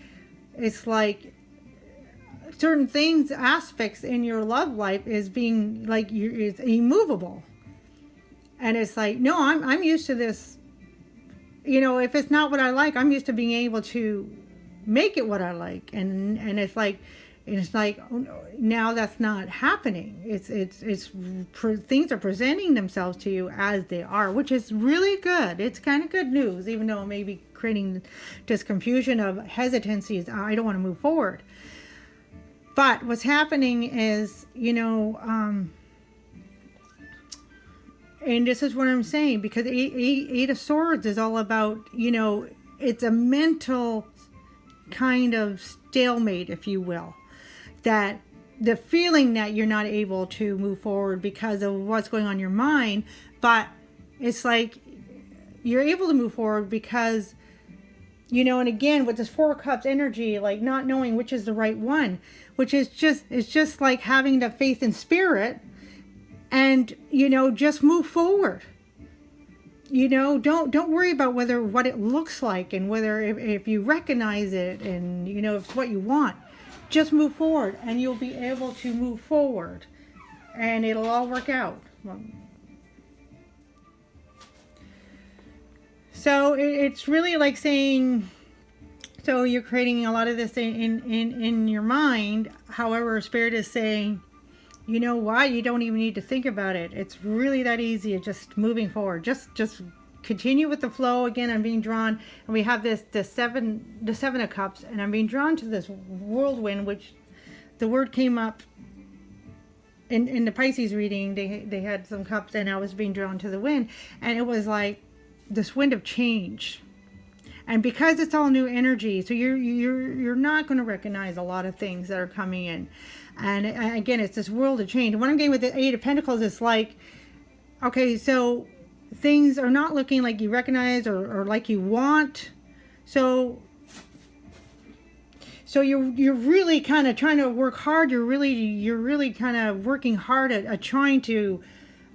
certain things, aspects in your love life is being like it's immovable, and it's like, no, I'm used to this. You know, if it's not what I like, I'm used to being able to make it what I like, and it's like oh, no, now that's not happening. It's things are presenting themselves to you as they are, which is really good. It's kind of good news, even though it may be creating this confusion of hesitancies. I don't want to move forward. But what's happening is, you know, and this is what I'm saying, because Eight of Swords is all about, you know, it's a mental kind of stalemate, if you will. That the feeling that you're not able to move forward because of what's going on in your mind, but it's like you're able to move forward because, you know, and again, with this 4 of Cups energy, like not knowing which is the right one, which is it's just like having the faith in spirit and, you know, just move forward. You know, don't worry about what it looks like and whether if you recognize it and, you know, if it's what you want. Just move forward, and you'll be able to move forward, and it'll all work out. So it's really like saying, so you're creating a lot of this in your mind. However, Spirit is saying, you know what? You don't even need to think about it. It's really that easy. It's just moving forward. Just continue with the flow. Again, I'm being drawn, and we have the seven of cups, and I'm being drawn to this whirlwind, which the word came up in the Pisces reading. They had some cups, and I was being drawn to the wind, and it was like this wind of change. And because it's all new energy, so you're not going to recognize a lot of things that are coming in. And again, it's this world of change. And what I'm getting with the Eight of Pentacles is like, okay, so things are not looking like you recognize or like you want. So you're really kind of trying to work hard. You're really kind of working hard at trying to.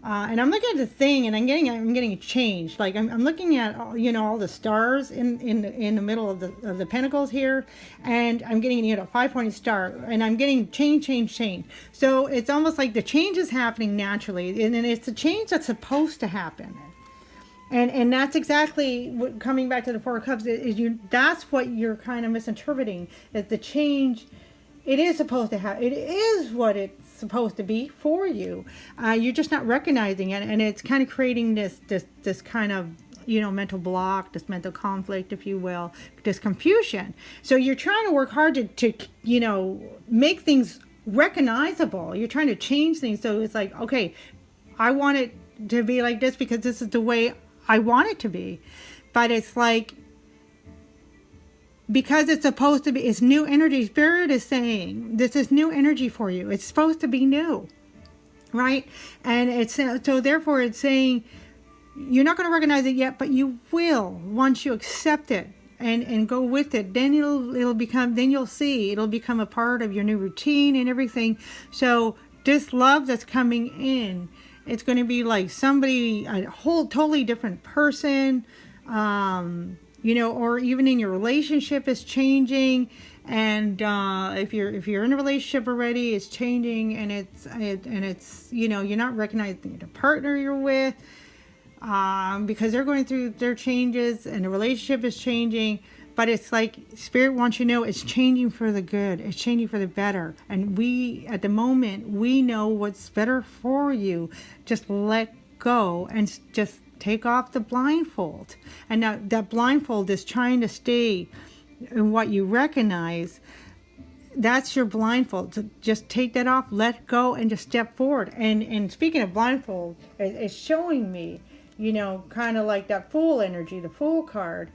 And I'm looking at the thing, and I'm getting a change. Like I'm looking at all the stars in the middle of the pentacles here, and I'm getting 5-pointed star, and I'm getting change. So it's almost like the change is happening naturally, and it's a change that's supposed to happen. And that's exactly what, coming back to the Four of Cups, that's what you're kind of misinterpreting, is the change. It is supposed to happen. It is what it's supposed to be for you. You're just not recognizing it, and it's kind of creating this kind of mental block, this mental conflict, if you will, this confusion. So you're trying to work hard to make things recognizable. You're trying to change things. So it's like, okay, I want it to be like this because this is the way I want it to be. But it's like, because it's supposed to be, it's new energy. Spirit is saying, this is new energy for you. It's supposed to be new, right? And it's, so therefore it's saying, you're not going to recognize it yet, but you will once you accept it and go with it. Then it'll become, then you'll see, it'll become a part of your new routine and everything. So this love that's coming in, it's going to be like somebody, a whole totally different person, or even in your relationship is changing. And if you're in a relationship already, it's changing, and it's you're not recognizing the partner you're with, because they're going through their changes, and the relationship is changing. But it's like Spirit wants you to know it's changing for the good. It's changing for the better. And we, at the moment, we know what's better for you. Just let go and just take off the blindfold. And now that blindfold is trying to stay in what you recognize. That's your blindfold. So just take that off, let go, and just step forward. And speaking of blindfold, it's showing me, kind of like that Fool energy, the Fool card,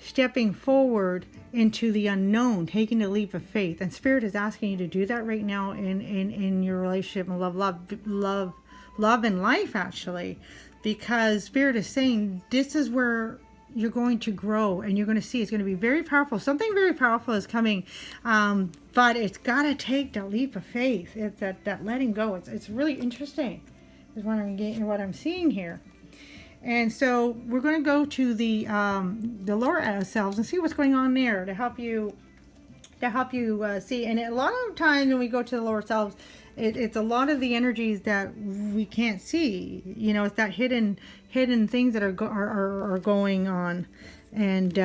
stepping forward into the unknown, taking a leap of faith. And Spirit is asking you to do that right now in your relationship and love and life, actually, because Spirit is saying this is where you're going to grow, and you're going to see it's going to be very powerful. Something very powerful is coming, but it's got to take that leap of faith. It's that letting go. It's really interesting is what I'm seeing here. And so we're going to go to the lower selves and see what's going on there to help you see. And a lot of times when we go to the lower selves, it's a lot of the energies that we can't see. It's that hidden things that are going on. And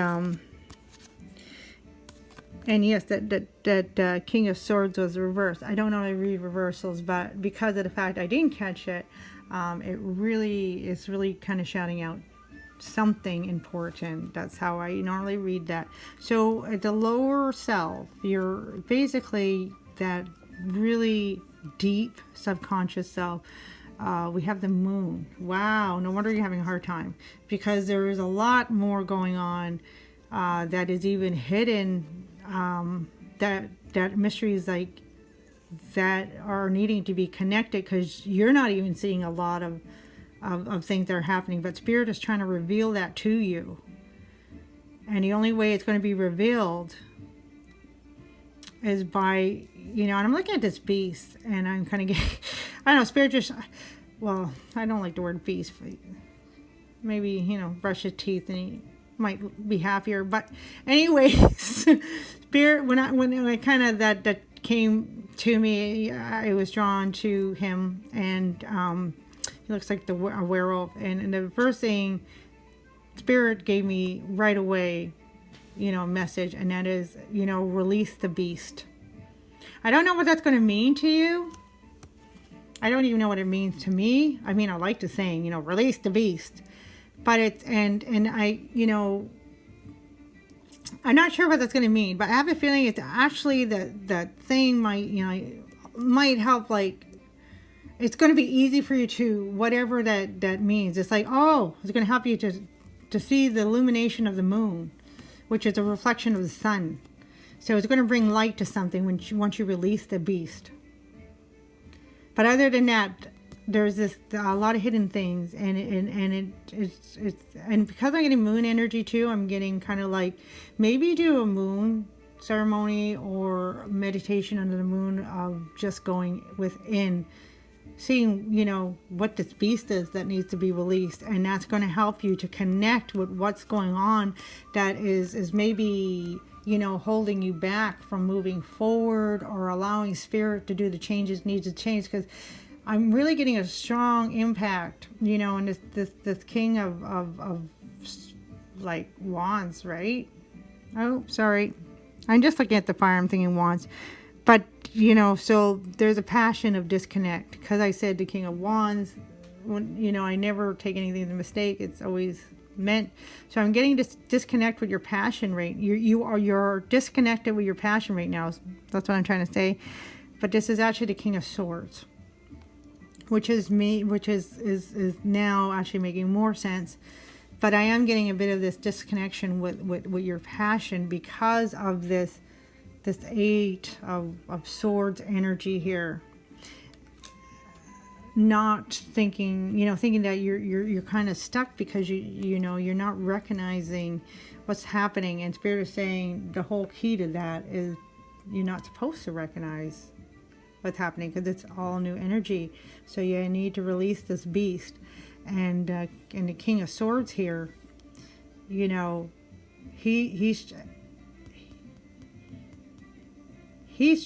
yes, that King of Swords was reversed. I don't know how to read reversals, but because of the fact I didn't catch it, it really is kind of shouting out something important. That's how I normally read that. So at the lower self, you're basically that really deep subconscious self. We have the moon. Wow, no wonder you're having a hard time, because there is a lot more going on that is even hidden, that mysteries like that are needing to be connected, because you're not even seeing a lot of things that are happening, but Spirit is trying to reveal that to you. And the only way it's going to be revealed is by, and I'm looking at this beast, and I'm kind of getting, I don't know, Spirit just, well, I don't like the word beast, but maybe, brush his teeth and he might be happier. But anyways, Spirit, when I kind of, that came to me, I was drawn to him, and he looks like a werewolf. And the first thing Spirit gave me right away, you know, a message, and that is, you know, release the beast. I don't know what that's going to mean to you. I don't even know what it means to me. I mean, I like to saying, you know, release the beast. But it's, and I, you know, I'm not sure what that's going to mean, but I have a feeling it's actually that thing might, you know, might help, like, it's going to be easy for you to, whatever that means. It's like, oh, it's going to help you to see the illumination of the moon, which is a reflection of the sun. So it's going to bring light to something once you release the beast. But other than that, there's a lot of hidden things, and because I'm getting moon energy too, I'm getting kind of like, maybe do a moon ceremony or meditation under the moon of just going within, seeing, you know, what this beast is that needs to be released, and that's going to help you to connect with what's going on that is maybe, you know, holding you back from moving forward or allowing spirit to do the changes needs to change. Because I'm really getting a strong impact, you know, and this king of like wands, right? Oh, sorry. I'm just looking at the fire. I'm thinking wands. But, you know, so there's a passion of disconnect. Because I said the king of wands, when, you know, I never take anything as a mistake. It's always meant. So I'm getting this disconnect with your passion right. You're disconnected with your passion right now. That's what I'm trying to say. But this is actually the king of swords, which is now actually making more sense. But I am getting a bit of this disconnection with your passion because of this eight of swords energy here. Not thinking, you know, thinking that you're kind of stuck because you know, you're not recognizing what's happening. And Spirit is saying the whole key to that is you're not supposed to recognize what's happening because it's all new energy. So you need to release this beast. And the king of swords here, you know, he's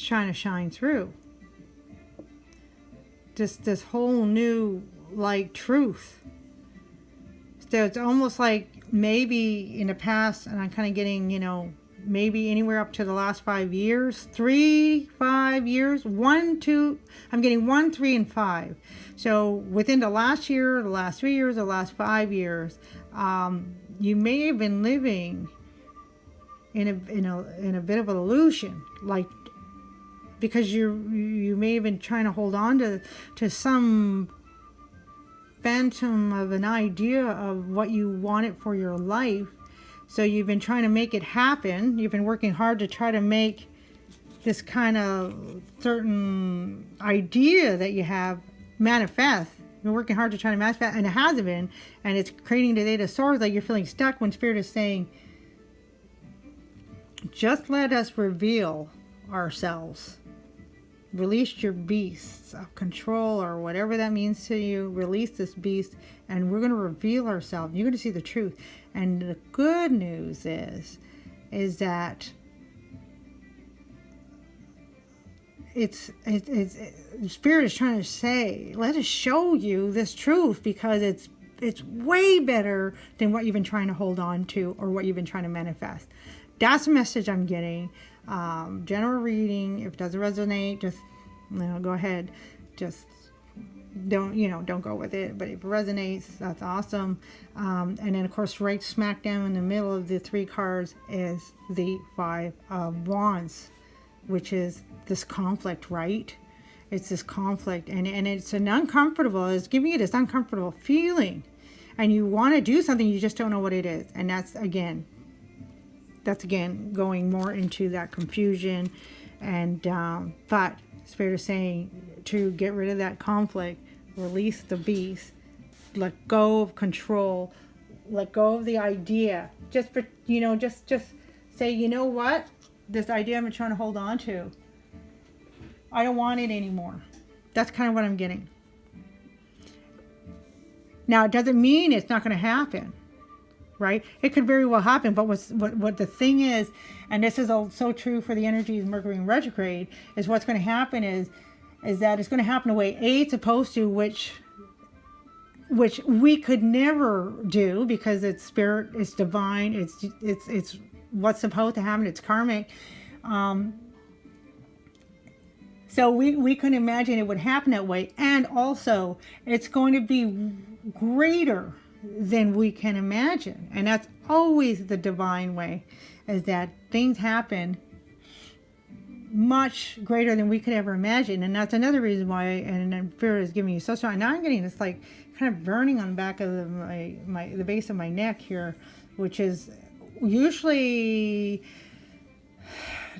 trying to shine through this whole new, like, truth. So it's almost like maybe in the past, and I'm kind of getting, you know, maybe anywhere up to the last 5 years, 5 years, 1, 2, I'm getting 1, 3, and 5. So within the last year, the last 3 years, the last 5 years, you may have been living in a bit of an illusion, like, because you may have been trying to hold on to some phantom of an idea of what you wanted for your life. So you've been trying to make it happen. You've been working hard to try to make this kind of certain idea that you have manifest. You've been working hard to try to manifest, and it hasn't been. And it's creating the Eight of Swords, like you're feeling stuck, when Spirit is saying, just let us reveal ourselves. Release your beasts of control, or whatever that means to you. Release this beast, and we're going to reveal ourselves. You're going to see the truth. And the good news is that it's Spirit is trying to say, let us show you this truth, because it's way better than what you've been trying to hold on to or what you've been trying to manifest. That's the message I'm getting. General reading. If it doesn't resonate, just, you know, go ahead. Just don't go with it. But if it resonates, that's awesome. And then, of course, right smack down in the middle of the 3 cards is the 5 of Wands, which is this conflict, right? It's this conflict, and it's an uncomfortable. It's giving you this uncomfortable feeling, and you want to do something, you just don't know what it is. And that's again going more into that confusion. And but Spirit is saying to get rid of that conflict, release the beast, let go of control, let go of the idea. Just say, you know what, this idea I've been trying to hold on to, I don't want it anymore. That's kind of what I'm getting. Now, it doesn't mean it's not going to happen, right? It could very well happen, but what the thing is, and this is so true for the energies of Mercury in retrograde, is what's going to happen is that it's going to happen the way it's supposed to, which which we could never do because it's spirit, it's divine, it's what's supposed to happen, it's karmic. So we couldn't imagine it would happen that way. And also, it's going to be greater than we can imagine. And that's always the divine way, is that things happen much greater than we could ever imagine. And that's another reason why, and Spirit is giving you so strong. Now I'm getting this like kind of burning on the back of the base of my neck here, which is usually,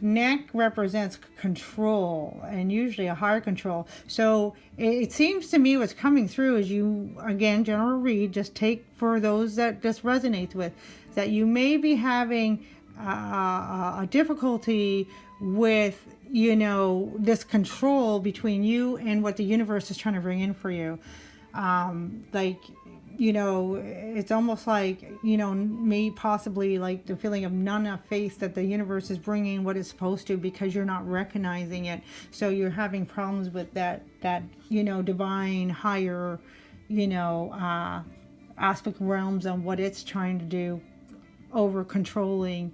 neck represents control, and usually a higher control. So it seems to me what's coming through is, you, again, general read, just take for those that this resonates with, that you may be having a difficulty with, you know, this control between you and what the universe is trying to bring in for you. Like, you know, it's almost like, you know, maybe possibly like the feeling of not enough faith that the universe is bringing what it's supposed to, because you're not recognizing it. So you're having problems with that, you know, divine higher, you know, aspect realms on what it's trying to do, over controlling.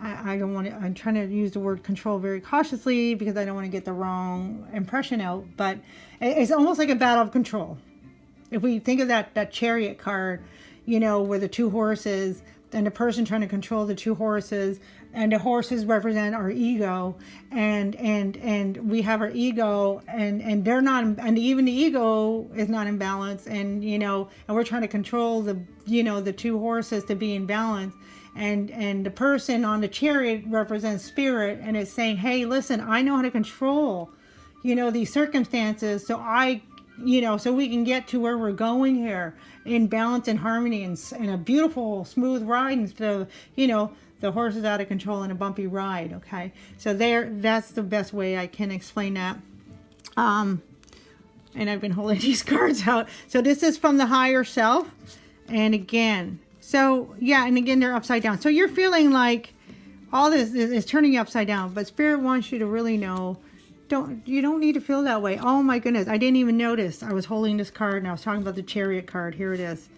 I don't want to, I'm trying to use the word control very cautiously because I don't want to get the wrong impression out, but it's almost like a battle of control. If we think of that chariot card, you know, where the two horses and the person trying to control the two horses, and the horses represent our ego, and we have our ego, and they're not, and even the ego is not in balance, and, you know, and we're trying to control the, you know, the two horses to be in balance. And the person on the chariot represents spirit, and it's saying, hey, listen, I know how to control, you know, these circumstances, so you know, so we can get to where we're going here in balance and harmony, and a beautiful, smooth ride, instead of, you know, the horse is out of control in a bumpy ride. Okay, so that's the best way I can explain that. And I've been holding these cards out. So this is from the higher self, and again. So, yeah, and again, they're upside down. So you're feeling like all this is turning you upside down. But Spirit wants you to really know, you don't need to feel that way. Oh, my goodness. I didn't even notice. I was holding this card, and I was talking about the Chariot card. Here it is.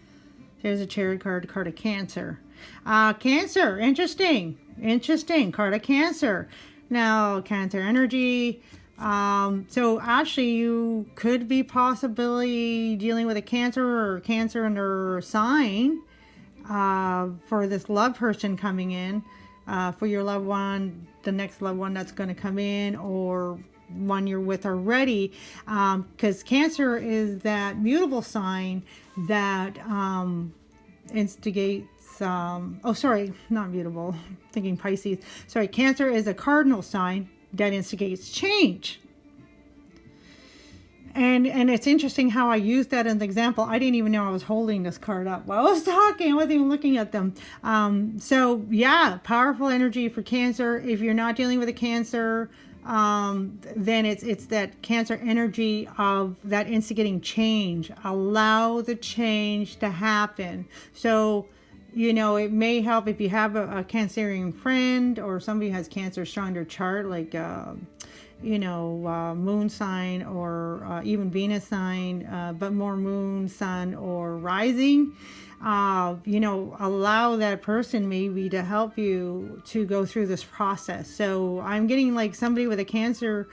There's a Chariot card, the card of Cancer. Cancer, interesting. Interesting, card of Cancer. Now, Cancer energy. So actually, you could be possibly dealing with a Cancer or Cancer under sign. For this love person coming in, for your loved one, the next loved one that's going to come in, or one you're with already, because Cancer is that mutable sign that instigates, oh sorry, not mutable, I'm thinking Pisces. Sorry, Cancer is a cardinal sign that instigates change. And it's interesting how I used that as an example. I didn't even know I was holding this card up while I was talking. I wasn't even looking at them. So yeah, powerful energy for Cancer. If you're not dealing with a Cancer, then it's that Cancer energy of that instigating change. Allow the change to happen. So, you know, it may help if you have a Cancerian friend, or somebody who has Cancer strong in their chart, like you know, moon sign, or even Venus sign, but more moon, sun, or rising. You know, allow that person maybe to help you to go through this process. So I'm getting like somebody with a Cancerian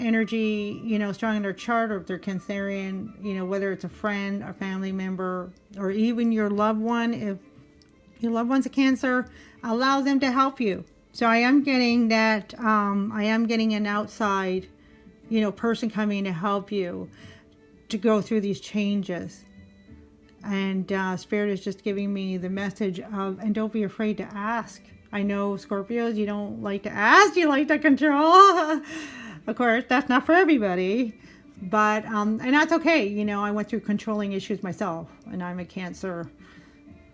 energy, you know, strong in their chart, or if they're Cancerian, you know, whether it's a friend, a family member, or even your loved one. If your loved one's a Cancer, allow them to help you. So I am getting that, I am getting an outside, you know, person coming to help you to go through these changes. And Spirit is just giving me the message of, and don't be afraid to ask. I know Scorpios, you don't like to ask, you like to control. Of course, that's not for everybody. But, and that's okay. You know, I went through controlling issues myself, and I'm a Cancer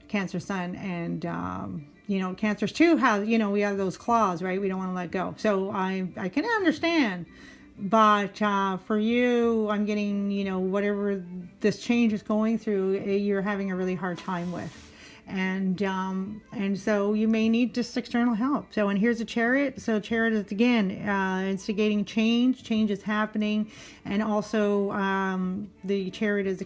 sun, and, you know, Cancers too have, you know, we have those claws, right? We don't want to let go. So I can understand, but for you, I'm getting, you know, whatever this change is going through, you're having a really hard time with. And so you may need just external help. So, and here's a Chariot. So Chariot is again instigating change. Change is happening, and also the Chariot is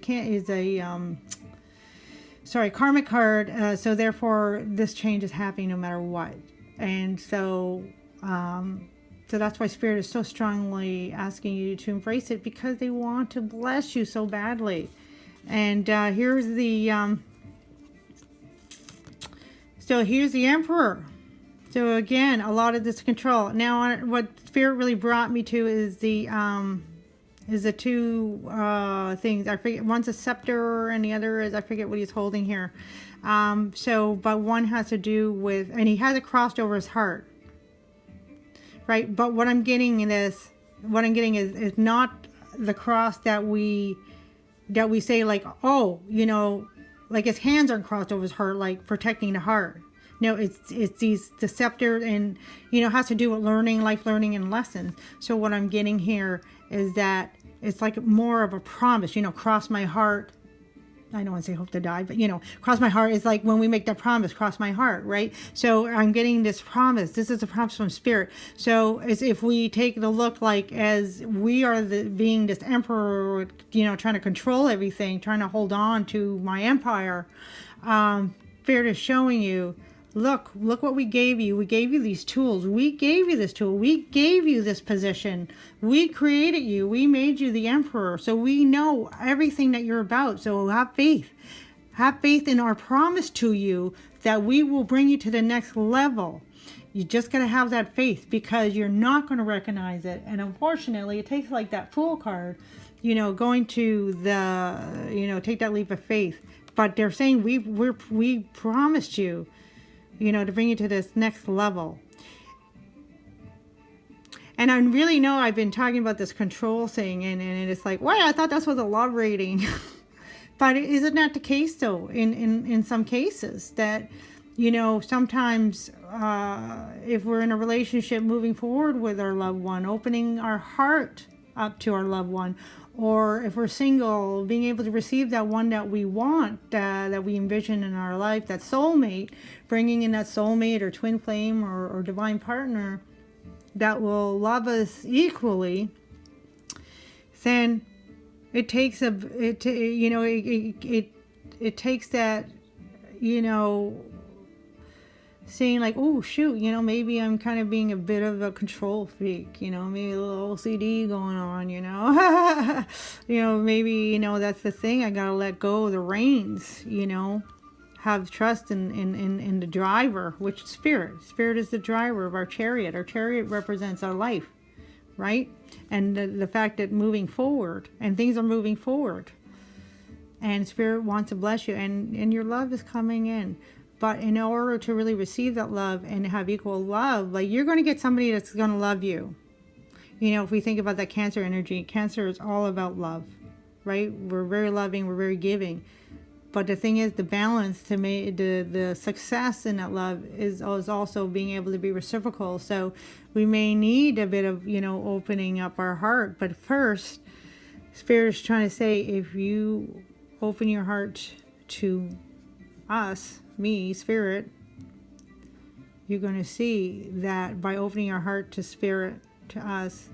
a karmic card. So therefore, this change is happening no matter what. And so, so that's why Spirit is so strongly asking you to embrace it, because they want to bless you so badly. And here's the so here's the Emperor. So again, a lot of this control. Now, what Spirit really brought me to is the two things. I forget, one's a scepter and the other is, I forget what he's holding here. But one has to do with, and he has it crossed over his heart, right? But what I'm getting is not the cross that we say, like, oh, you know, like his hands aren't crossed over his heart, like protecting the heart. No, it's the scepter, and, you know, has to do with learning, life learning and lessons. So what I'm getting here is that it's like more of a promise, you know, cross my heart. I don't want to say hope to die, but, you know, cross my heart is like when we make that promise, cross my heart, right? So I'm getting this promise. This is a promise from Spirit. So as if we take the look, like, as we are being this emperor, you know, trying to control everything, trying to hold on to my empire, Spirit is showing you, look what we gave you. We gave you these tools. We gave you this tool. We gave you this position. We created you. We made you the emperor. So we know everything that you're about. So have faith. Have faith in our promise to you that we will bring you to the next level. You just got to have that faith, because you're not going to recognize it. And unfortunately, it takes like that Fool card, you know, going to the, you know, take that leap of faith. But they're saying we promised you, you know, to bring you to this next level. And I really know I've been talking about this control thing, and it's like, why? I thought this was a love reading. But isn't that the case, though, in some cases? That, you know, sometimes if we're in a relationship, moving forward with our loved one, opening our heart up to our loved one, or if we're single, being able to receive that one that we want, that we envision in our life, that soulmate, bringing in that soulmate or twin flame or divine partner that will love us equally, then it takes it takes that, you know, saying like, oh shoot, you know, maybe I'm kind of being a bit of a control freak, you know, maybe a little OCD going on, you know. You know, maybe, you know, that's the thing, I gotta let go of the reins, you know, have trust in the driver, which is Spirit is the driver of our Chariot. Our Chariot represents our life, right? And the fact that moving forward, and things are moving forward, and Spirit wants to bless you, and your love is coming in. But in order to really receive that love and have equal love, like, you're going to get somebody that's going to love you. You know, if we think about that Cancer energy, Cancer is all about love, right? We're very loving, we're very giving. But the thing is, the balance to make the success in that love is also being able to be reciprocal. So we may need a bit of, you know, opening up our heart. But first, Spirit is trying to say, if you open your heart to us, me, Spirit, you're going to see that by opening your heart to Spirit, to us,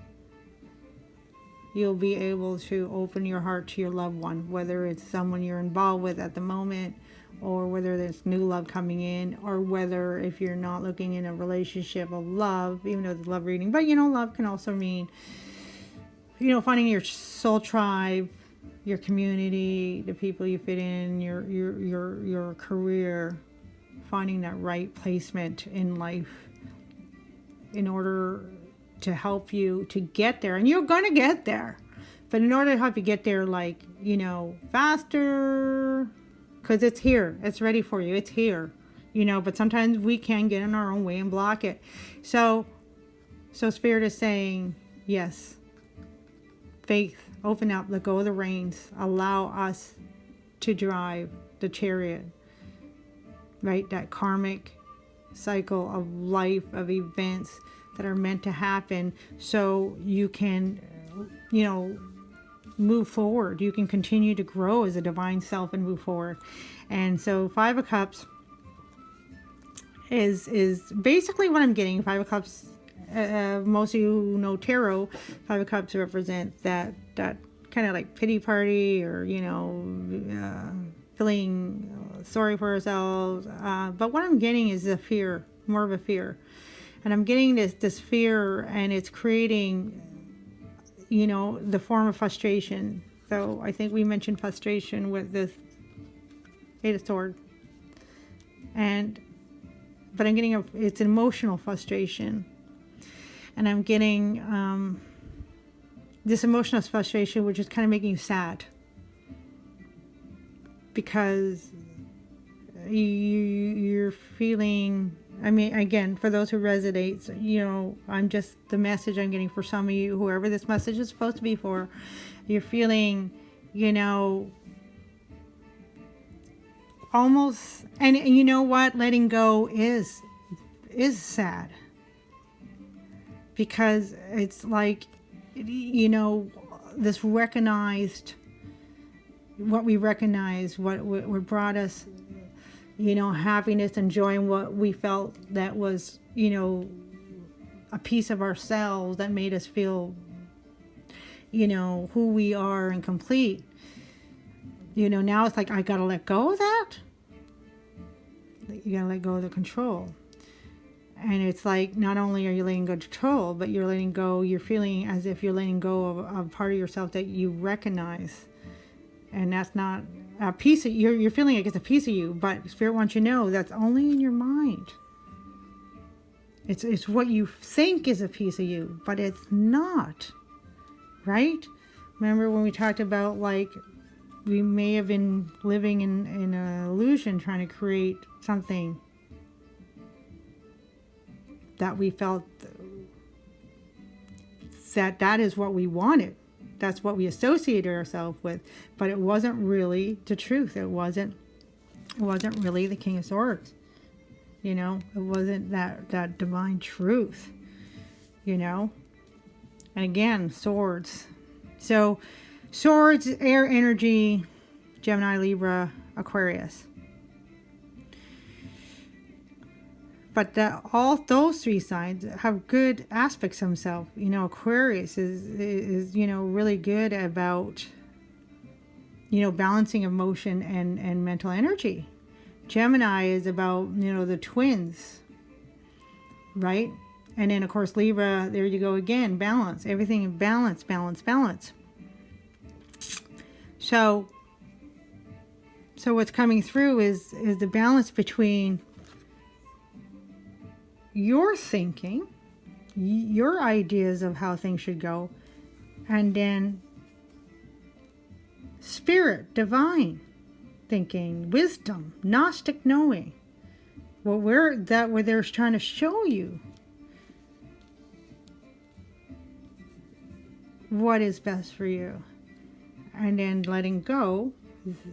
you'll be able to open your heart to your loved one, whether it's someone you're involved with at the moment, or whether there's new love coming in, or whether if you're not looking in a relationship of love, even though it's love reading. But, you know, love can also mean, you know, finding your soul tribe, your community, the people you fit in, your career, finding that right placement in life in order to help you to get there. And you're going to get there. But in order to help you get there, like, you know, faster, because it's here. It's ready for you. It's here. You know, but sometimes we can get in our own way and block it. So Spirit is saying, yes, faith, open up, let go of the reins, allow us to drive the Chariot, right? That karmic cycle of life, of events that are meant to happen, so you can, you know, move forward. You can continue to grow as a divine self and move forward. And so 5 of Cups, is basically what I'm getting. Five of Cups, most of you who know tarot, Five of Cups represent that kind of like pity party, or feeling sorry for ourselves. But what I'm getting is a fear, more of a fear, and I'm getting this fear, and it's creating, the form of frustration. So I think we mentioned frustration with this Eight of Swords, but I'm getting it's an emotional frustration, and I'm getting this emotional frustration, which is kind of making you sad, because you're feeling. I mean, again, for those who resonates, I'm just the message I'm getting for some of you, whoever this message is supposed to be for. You're feeling, almost, and you know what, letting go is sad, because it's like, this recognized, what we recognize, what brought us, happiness, enjoying what we felt that was, a piece of ourselves that made us feel, who we are and complete. Now it's like, I gotta let go of that. You gotta let go of the control. And it's like, not only are you letting go of control, but you're letting go, you're feeling as if you're letting go of a part of yourself that you recognize. And that's not a piece of, you're feeling like it's a piece of you, but Spirit wants you to know that's only in your mind. It's what you think is a piece of you, but it's not. Right? Remember when we talked about, like, we may have been living in an illusion, trying to create something that we felt that is what we wanted. That's what we associated ourselves with, but it wasn't really the truth. It wasn't really the King of Swords. It wasn't that divine truth. And again, swords. So swords, air energy, Gemini, Libra, Aquarius. But all those three signs have good aspects of themselves. Aquarius is really good about, balancing emotion and mental energy. Gemini is about, the twins, right? And then, of course, Libra, there you go again, balance. Everything in balance, balance, balance. So what's coming through is the balance between your thinking, your ideas of how things should go, and then spirit, divine thinking, wisdom, Gnostic knowing. Where they're trying to show you what is best for you. And then letting go,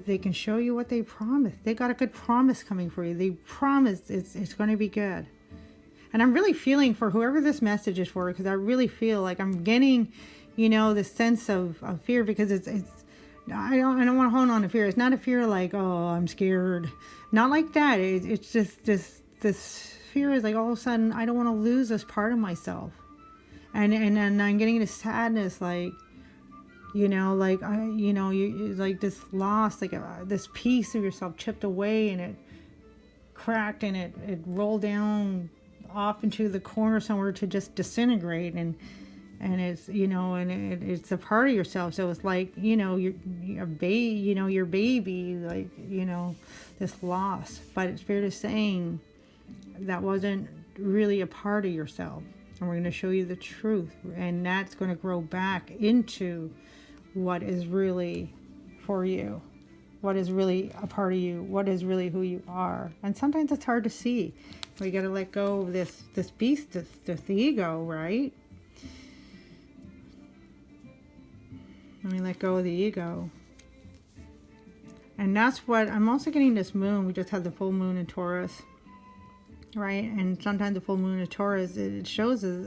they can show you what they promised. They got a good promise coming for you. They promised it's going to be good. And I'm really feeling for whoever this message is for, because I really feel like I'm getting, this sense of fear, because I don't want to hold on to fear. It's not a fear like, oh, I'm scared. Not like that. It's just this fear is like, all of a sudden, I don't want to lose this part of myself. And I'm getting this sadness, like, you like this loss, like this piece of yourself chipped away, and it cracked, and it rolled down off into the corner somewhere to just disintegrate, and it's it's a part of yourself. So it's like your baby, like this loss. But Spirit is saying that wasn't really a part of yourself, and we're going to show you the truth, and that's going to grow back into what is really for you, what is really a part of you, what is really who you are. And sometimes it's hard to see. We got to let go of this beast, this ego, right? Let me let go of the ego. And that's what I'm also getting. This moon, we just had the full moon in Taurus, right? And sometimes the full moon in Taurus, it shows us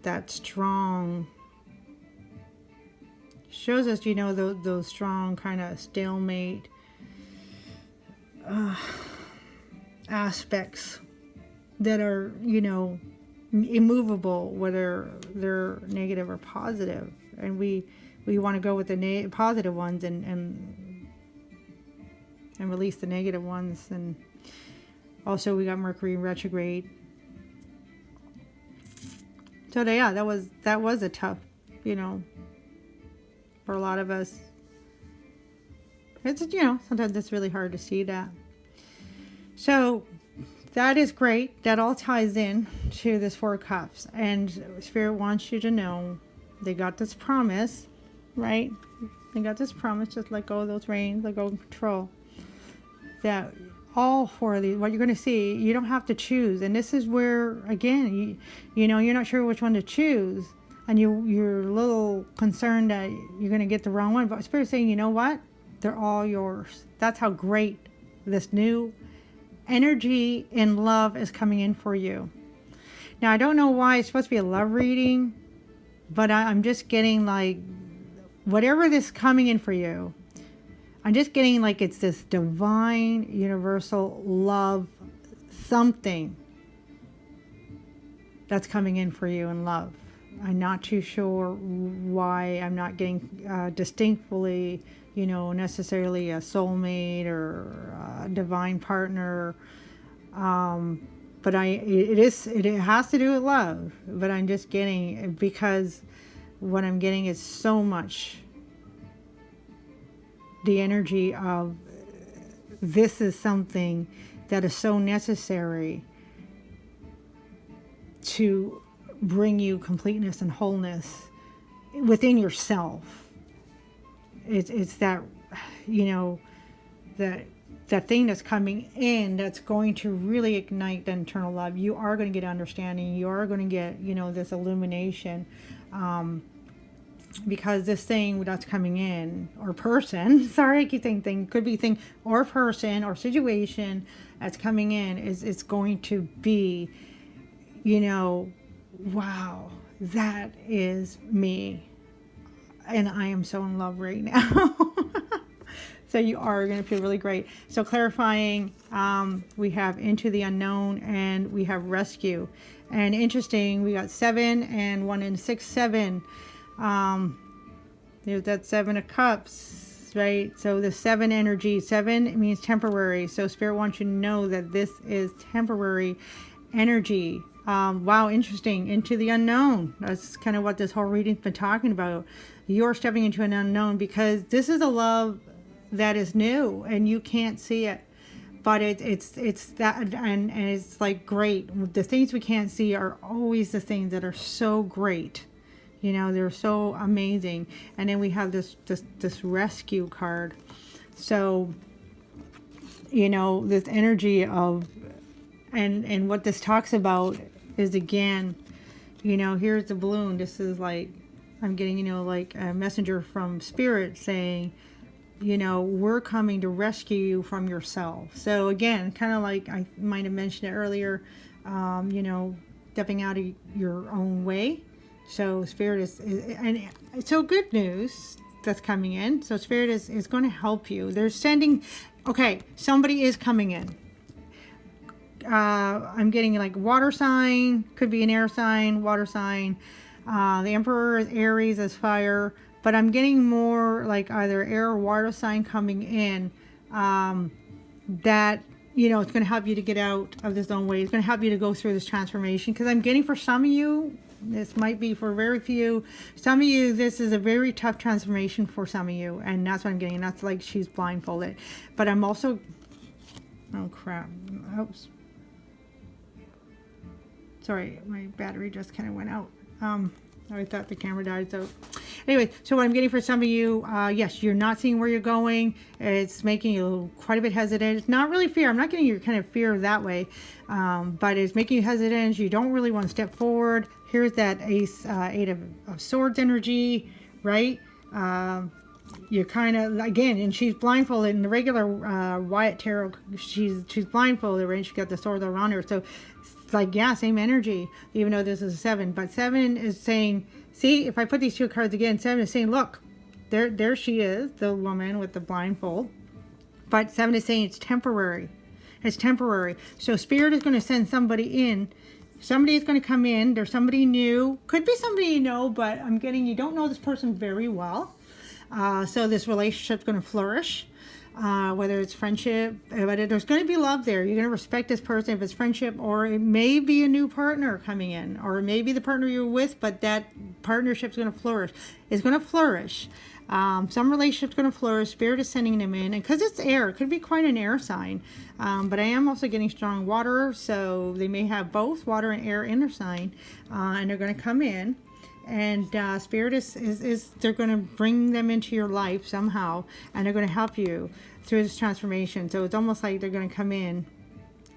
that strong, shows us those strong kind of stalemate, aspects that are, you know, immovable, whether they're negative or positive. And we want to go with the positive ones and release the negative ones. And also we got Mercury in retrograde. So yeah, that was a tough, you know, for a lot of us. It's, you know, sometimes it's really hard to see that. So that is great. That all ties in to this Four of Cups. And Spirit wants you to know they got this promise, right? They got this promise, just let go of those reins, let go of control. That all four of these, what you're going to see, you don't have to choose. And this is where, again, you know, you're not sure which one to choose. And you're a little concerned that you're going to get the wrong one. But Spirit's saying, you know what? They're all yours. That's how great this new energy and love is coming in for you. Now, I don't know why it's supposed to be a love reading, but I'm just getting like, whatever this coming in for you, I'm just getting like it's this divine, universal love, something that's coming in for you in love. I'm not too sure why I'm not getting distinctly, you know, necessarily a soulmate or a divine partner. But it has to do with love. But I'm just getting, because what I'm getting is so much the energy of this is something that is so necessary to bring you completeness and wholeness within yourself. It's that, you know, that thing that's coming in that's going to really ignite the internal love. You are going to get understanding. You are going to get, you know, this illumination, because this thing that's coming in, or person, sorry, I keep saying thing, could be thing or person or situation that's coming in, it's going to be, you know, wow, that is me. And I am so in love right now. So you are going to feel really great. So clarifying, we have into the unknown and we have rescue. And interesting, we got 7 and 1 and 6, 7. There's that 7 of Cups, right? So the 7 energy, 7 means temporary. So Spirit wants you to know that this is temporary energy. Wow, interesting. Into the unknown. That's kind of what this whole reading's been talking about. You're stepping into an unknown because this is a love that is new and you can't see it. But it's that, and it's like great. The things we can't see are always the things that are so great. You know, they're so amazing. And then we have this rescue card. So, you know, this energy of, and what this talks about is, again, you know, here's the balloon. This is like, I'm getting, you know, like a messenger from Spirit saying, you know, we're coming to rescue you from yourself. So again, kind of like I might have mentioned it earlier, you know, stepping out of your own way. So Spirit is, and so good news that's coming in. So Spirit is going to help you. They're sending, okay, somebody is coming in. I'm getting like water sign, could be an air sign, water sign. The Emperor is Aries, as fire. But I'm getting more like either air or water sign coming in, that, you know, it's going to help you to get out of this own way. It's going to help you to go through this transformation. Because I'm getting, for some of you, this might be for very few. Some of you, this is a very tough transformation for some of you. And that's what I'm getting. And that's like she's blindfolded. But I'm also, oh crap. Oops. Sorry, my battery just kind of went out. I thought the camera died. So anyway, so what I'm getting for some of you, yes, you're not seeing where you're going. It's making you quite a bit hesitant. It's not really fear. I'm not getting your kind of fear that way, but it's making you hesitant. You don't really want to step forward. Here's that Ace, 8 of Swords energy, right? You're kind of, again, and she's blindfolded. In the regular Wyatt Tarot, she's blindfolded, right? She's got the sword around her. So it's like, yeah, same energy, even though this is a 7. But 7 is saying, see, if I put these two cards again, 7 is saying, look, there she is, the woman with the blindfold. But 7 is saying it's temporary. It's temporary. So Spirit is going to send somebody in. Somebody is going to come in. There's somebody new. Could be somebody you know, but I'm getting you don't know this person very well. So this relationship's going to flourish. Whether it's friendship, but there's going to be love there. You're going to respect this person if it's friendship, or it may be a new partner coming in, or maybe the partner you're with, but that partnership's going to flourish. It's going to flourish. Some relationship's going to flourish. Spirit is sending them in, and because it's air, it could be quite an air sign. But I am also getting strong water, so they may have both water and air in their sign, and they're going to come in. And Spirit is they're going to bring them into your life somehow, and they're going to help you through this transformation. So it's almost like they're going to come in,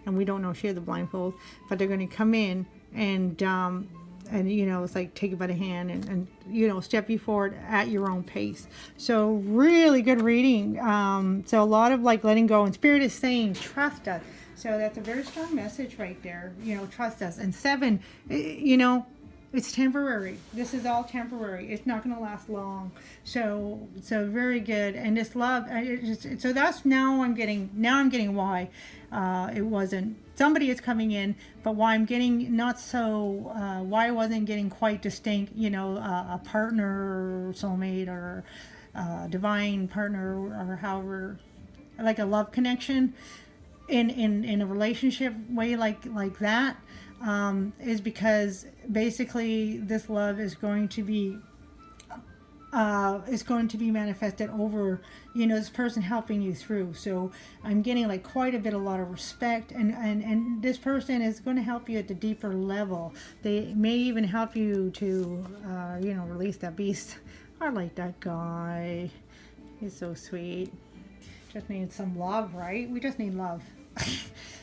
and we don't know if she had the blindfold, but they're going to come in and you know, it's like take you by the hand and you know, step you forward at your own pace. So really good reading. So a lot of like letting go, and Spirit is saying trust us. So that's a very strong message right there. You know, trust us. And 7, you know, it's temporary. This is all temporary. It's not going to last long. So very good. And this love, so that's now I'm getting why it wasn't somebody is coming in, but why I'm getting not so, why I wasn't getting quite distinct, you know, a partner or soulmate or divine partner or however, like a love connection in a relationship way like that. Is because basically this love is going to be manifested over, you know, this person helping you through. So I'm getting like quite a lot of respect, and this person is going to help you at the deeper level. They may even help you to you know, release that beast. I like that guy. He's so sweet. Just need some love, right? We just need love.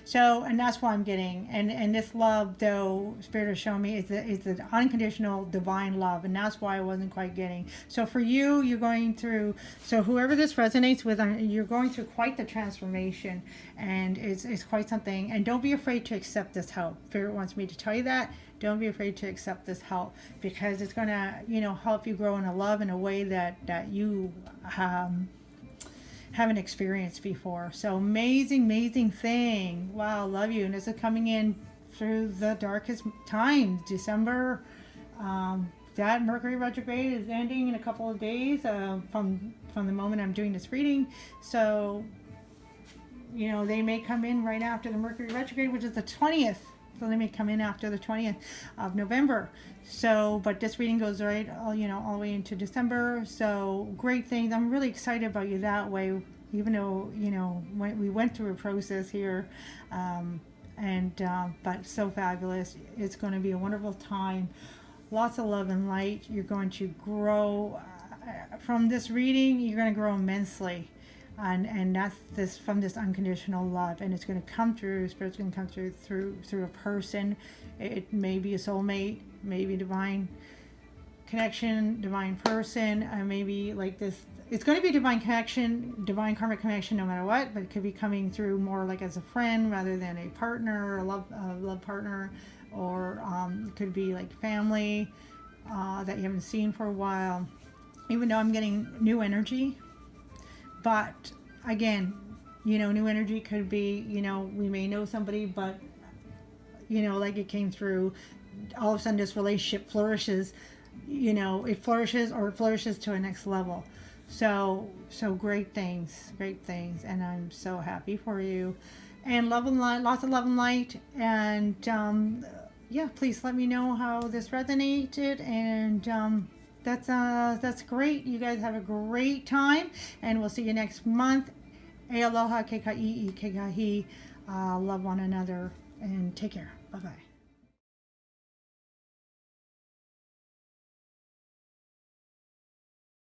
So, and that's why I'm getting, and this love, though, Spirit is showing me, is the unconditional divine love, and that's why I wasn't quite getting. So for you, you're going through, so whoever this resonates with, you're going through quite the transformation, and it's quite something, and don't be afraid to accept this help. Spirit wants me to tell you that. Don't be afraid to accept this help, because it's going to, you know, help you grow in a love in a way that you haven't experienced before. So amazing thing. Wow, love you. And this is coming in through the darkest times. December, that Mercury retrograde is ending in a couple of days from the moment I'm doing this reading. So, you know, they may come in right after the Mercury retrograde, which is the 20th. So they may come in after the 20th of November. So, but this reading goes right, you know, all the way into December. So great things. I'm really excited about you that way, even though, you know, we went through a process here, but so fabulous. It's going to be a wonderful time. Lots of love and light. You're going to grow from this reading. You're going to grow immensely. And that's this from this unconditional love, and it's going to come through. Spirit's going to come through a person. It may be a soulmate, maybe divine connection, divine person, maybe like this. It's going to be divine connection, divine karmic connection, no matter what. But it could be coming through more like as a friend rather than a partner, a love partner, or it could be like family that you haven't seen for a while. Even though I'm getting new energy. But again, you know, new energy could be, you know, we may know somebody, but, you know, like it came through, all of a sudden this relationship flourishes, you know, it flourishes to a next level. So great things, and I'm so happy for you. And love and light, lots of love and light. And yeah, please let me know how this resonated, and that's great. You guys have a great time, and we'll see you next month. Aloha, keka'i, kekahi. Love one another, and take care. Bye-bye.